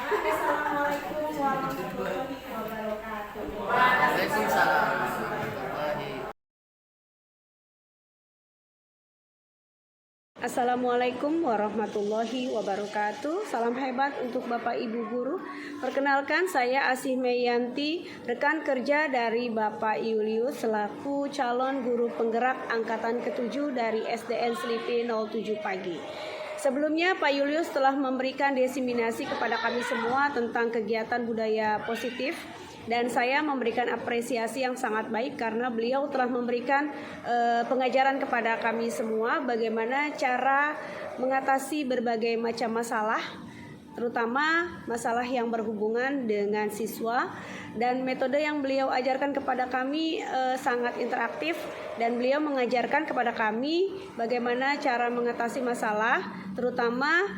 Assalamualaikum warahmatullahi wabarakatuh. Waalaikumsalam. Assalamualaikum warahmatullahi wabarakatuh. Salam hebat untuk Bapak Ibu guru. Perkenalkan, saya Asih Meyanti, rekan kerja dari Bapak Julius selaku calon guru penggerak angkatan ke-7 dari SDN Selipi 07 Pagi. Sebelumnya Pak Julius telah memberikan diseminasi kepada kami semua tentang kegiatan budaya positif, dan saya memberikan apresiasi yang sangat baik karena beliau telah memberikan pengajaran kepada kami semua bagaimana cara mengatasi berbagai macam masalah, terutama masalah yang berhubungan dengan siswa, dan metode yang beliau ajarkan kepada kami sangat interaktif, dan beliau mengajarkan kepada kami bagaimana cara mengatasi masalah, terutama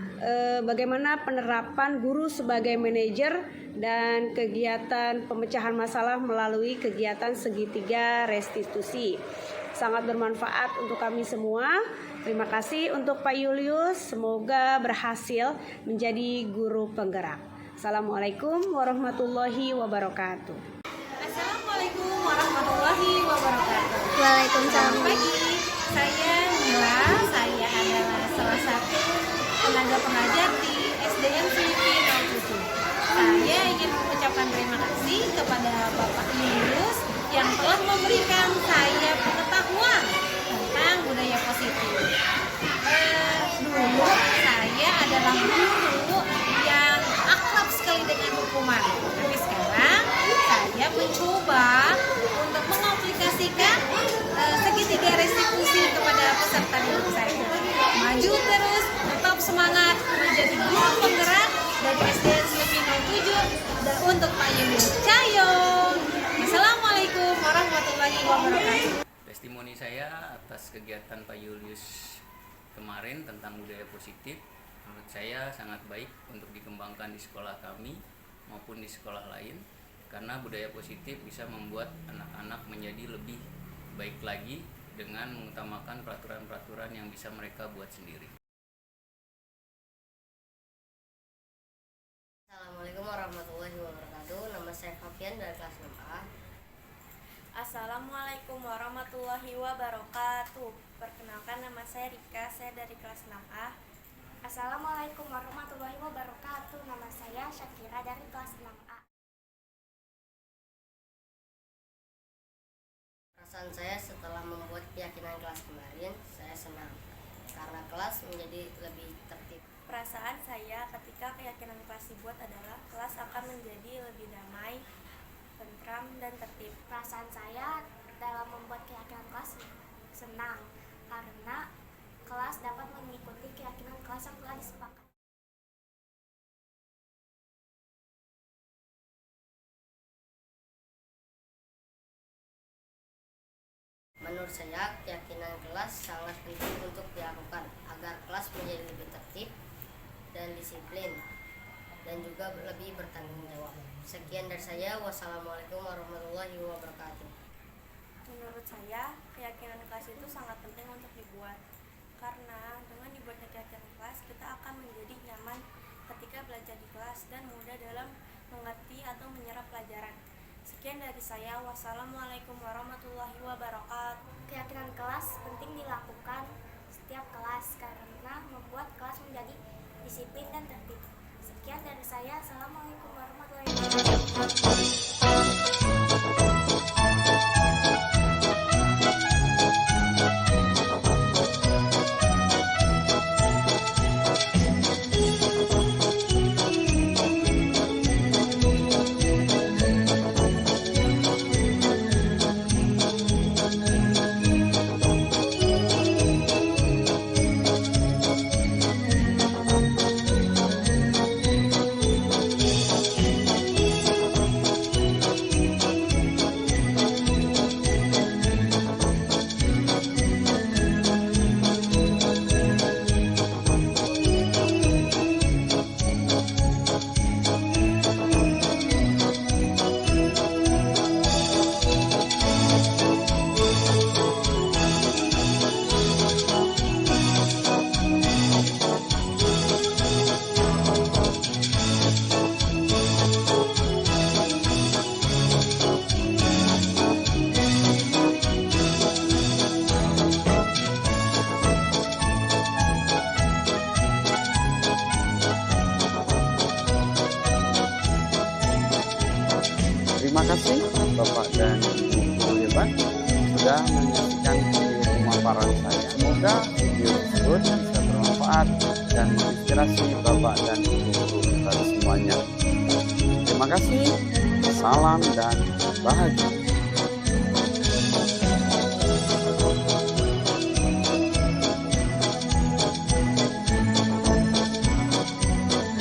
bagaimana penerapan guru sebagai manajer dan kegiatan pemecahan masalah melalui kegiatan segitiga restitusi. Sangat bermanfaat untuk kami semua. Terima kasih untuk Pak Julius, semoga berhasil menjadi guru penggerak. Assalamualaikum warahmatullahi wabarakatuh. Assalamualaikum warahmatullahi wabarakatuh. Waalaikumsalam. Pagi, saya Mila. Saya adalah salah satu tenaga pengajar di SDN Selipi 07. Saya ingin mengucapkan terima kasih kepada Bapak Julius yang telah memberikan saya pengetahuan tentang budaya positif. Dulu saya adalah guru yang akrab sekali dengan hukuman, tapi sekarang saya mencoba untuk mengaplikasikan segitiga restitusi kepada peserta didik saya. Maju terus, tetap semangat menjadi guru penggerak dari SDN Selipi 07 dan untuk Pak Julius Cayong. Assalamualaikum warahmatullahi wabarakatuh. Testimoni saya atas kegiatan Pak Julius kemarin tentang budaya positif, menurut saya sangat baik untuk dikembangkan di sekolah kami maupun di sekolah lain, karena budaya positif bisa membuat anak-anak menjadi lebih baik lagi dengan mengutamakan peraturan-peraturan yang bisa mereka buat sendiri. Assalamualaikum warahmatullahi wabarakatuh. Nama saya Fabian dari kelas 6A. Assalamualaikum warahmatullahi wabarakatuh. Perkenalkan, nama saya Rika, saya dari kelas 6A. Assalamualaikum warahmatullahi wabarakatuh. Nama saya Syakira dari kelas 6A. Perasaan saya setelah membuat keyakinan kelas kemarin, saya senang karena kelas menjadi lebih tertib. Perasaan saya ketika keyakinan kelas dibuat adalah kelas akan menjadi lebih damai, tentram, dan tertib. Perasaan saya dalam membuat keyakinan kelas senang karena kelas dapat mengikuti keyakinan kelas yang telah disepakati. Menurut saya, keyakinan kelas sangat penting untuk dilakukan agar kelas menjadi lebih tertib dan disiplin dan juga lebih bertanggung jawab. Sekian dari saya. Wassalamualaikum warahmatullahi wabarakatuh. Menurut saya, keyakinan kelas itu sangat penting untuk dibuat. Karena dengan dibuatnya keyakinan kelas, kita akan menjadi nyaman ketika belajar di kelas dan mudah dalam mengerti atau menyerap pelajaran. Sekian dari saya. Wassalamualaikum warahmatullahi wabarakatuh. Keyakinan kelas penting dilakukan setiap kelas karena membuat kelas menjadi disiplin dan tertib. Sekian dari saya. Assalamualaikum warahmatullahi wabarakatuh. Terima kasih Bapak dan Ibu guru hebat sudah menyaksikan video pemaparan saya. Semoga video tersebut bisa bermanfaat dan menginspirasi Bapak dan Ibu guru hebat semuanya. Terima kasih, salam dan bahagia.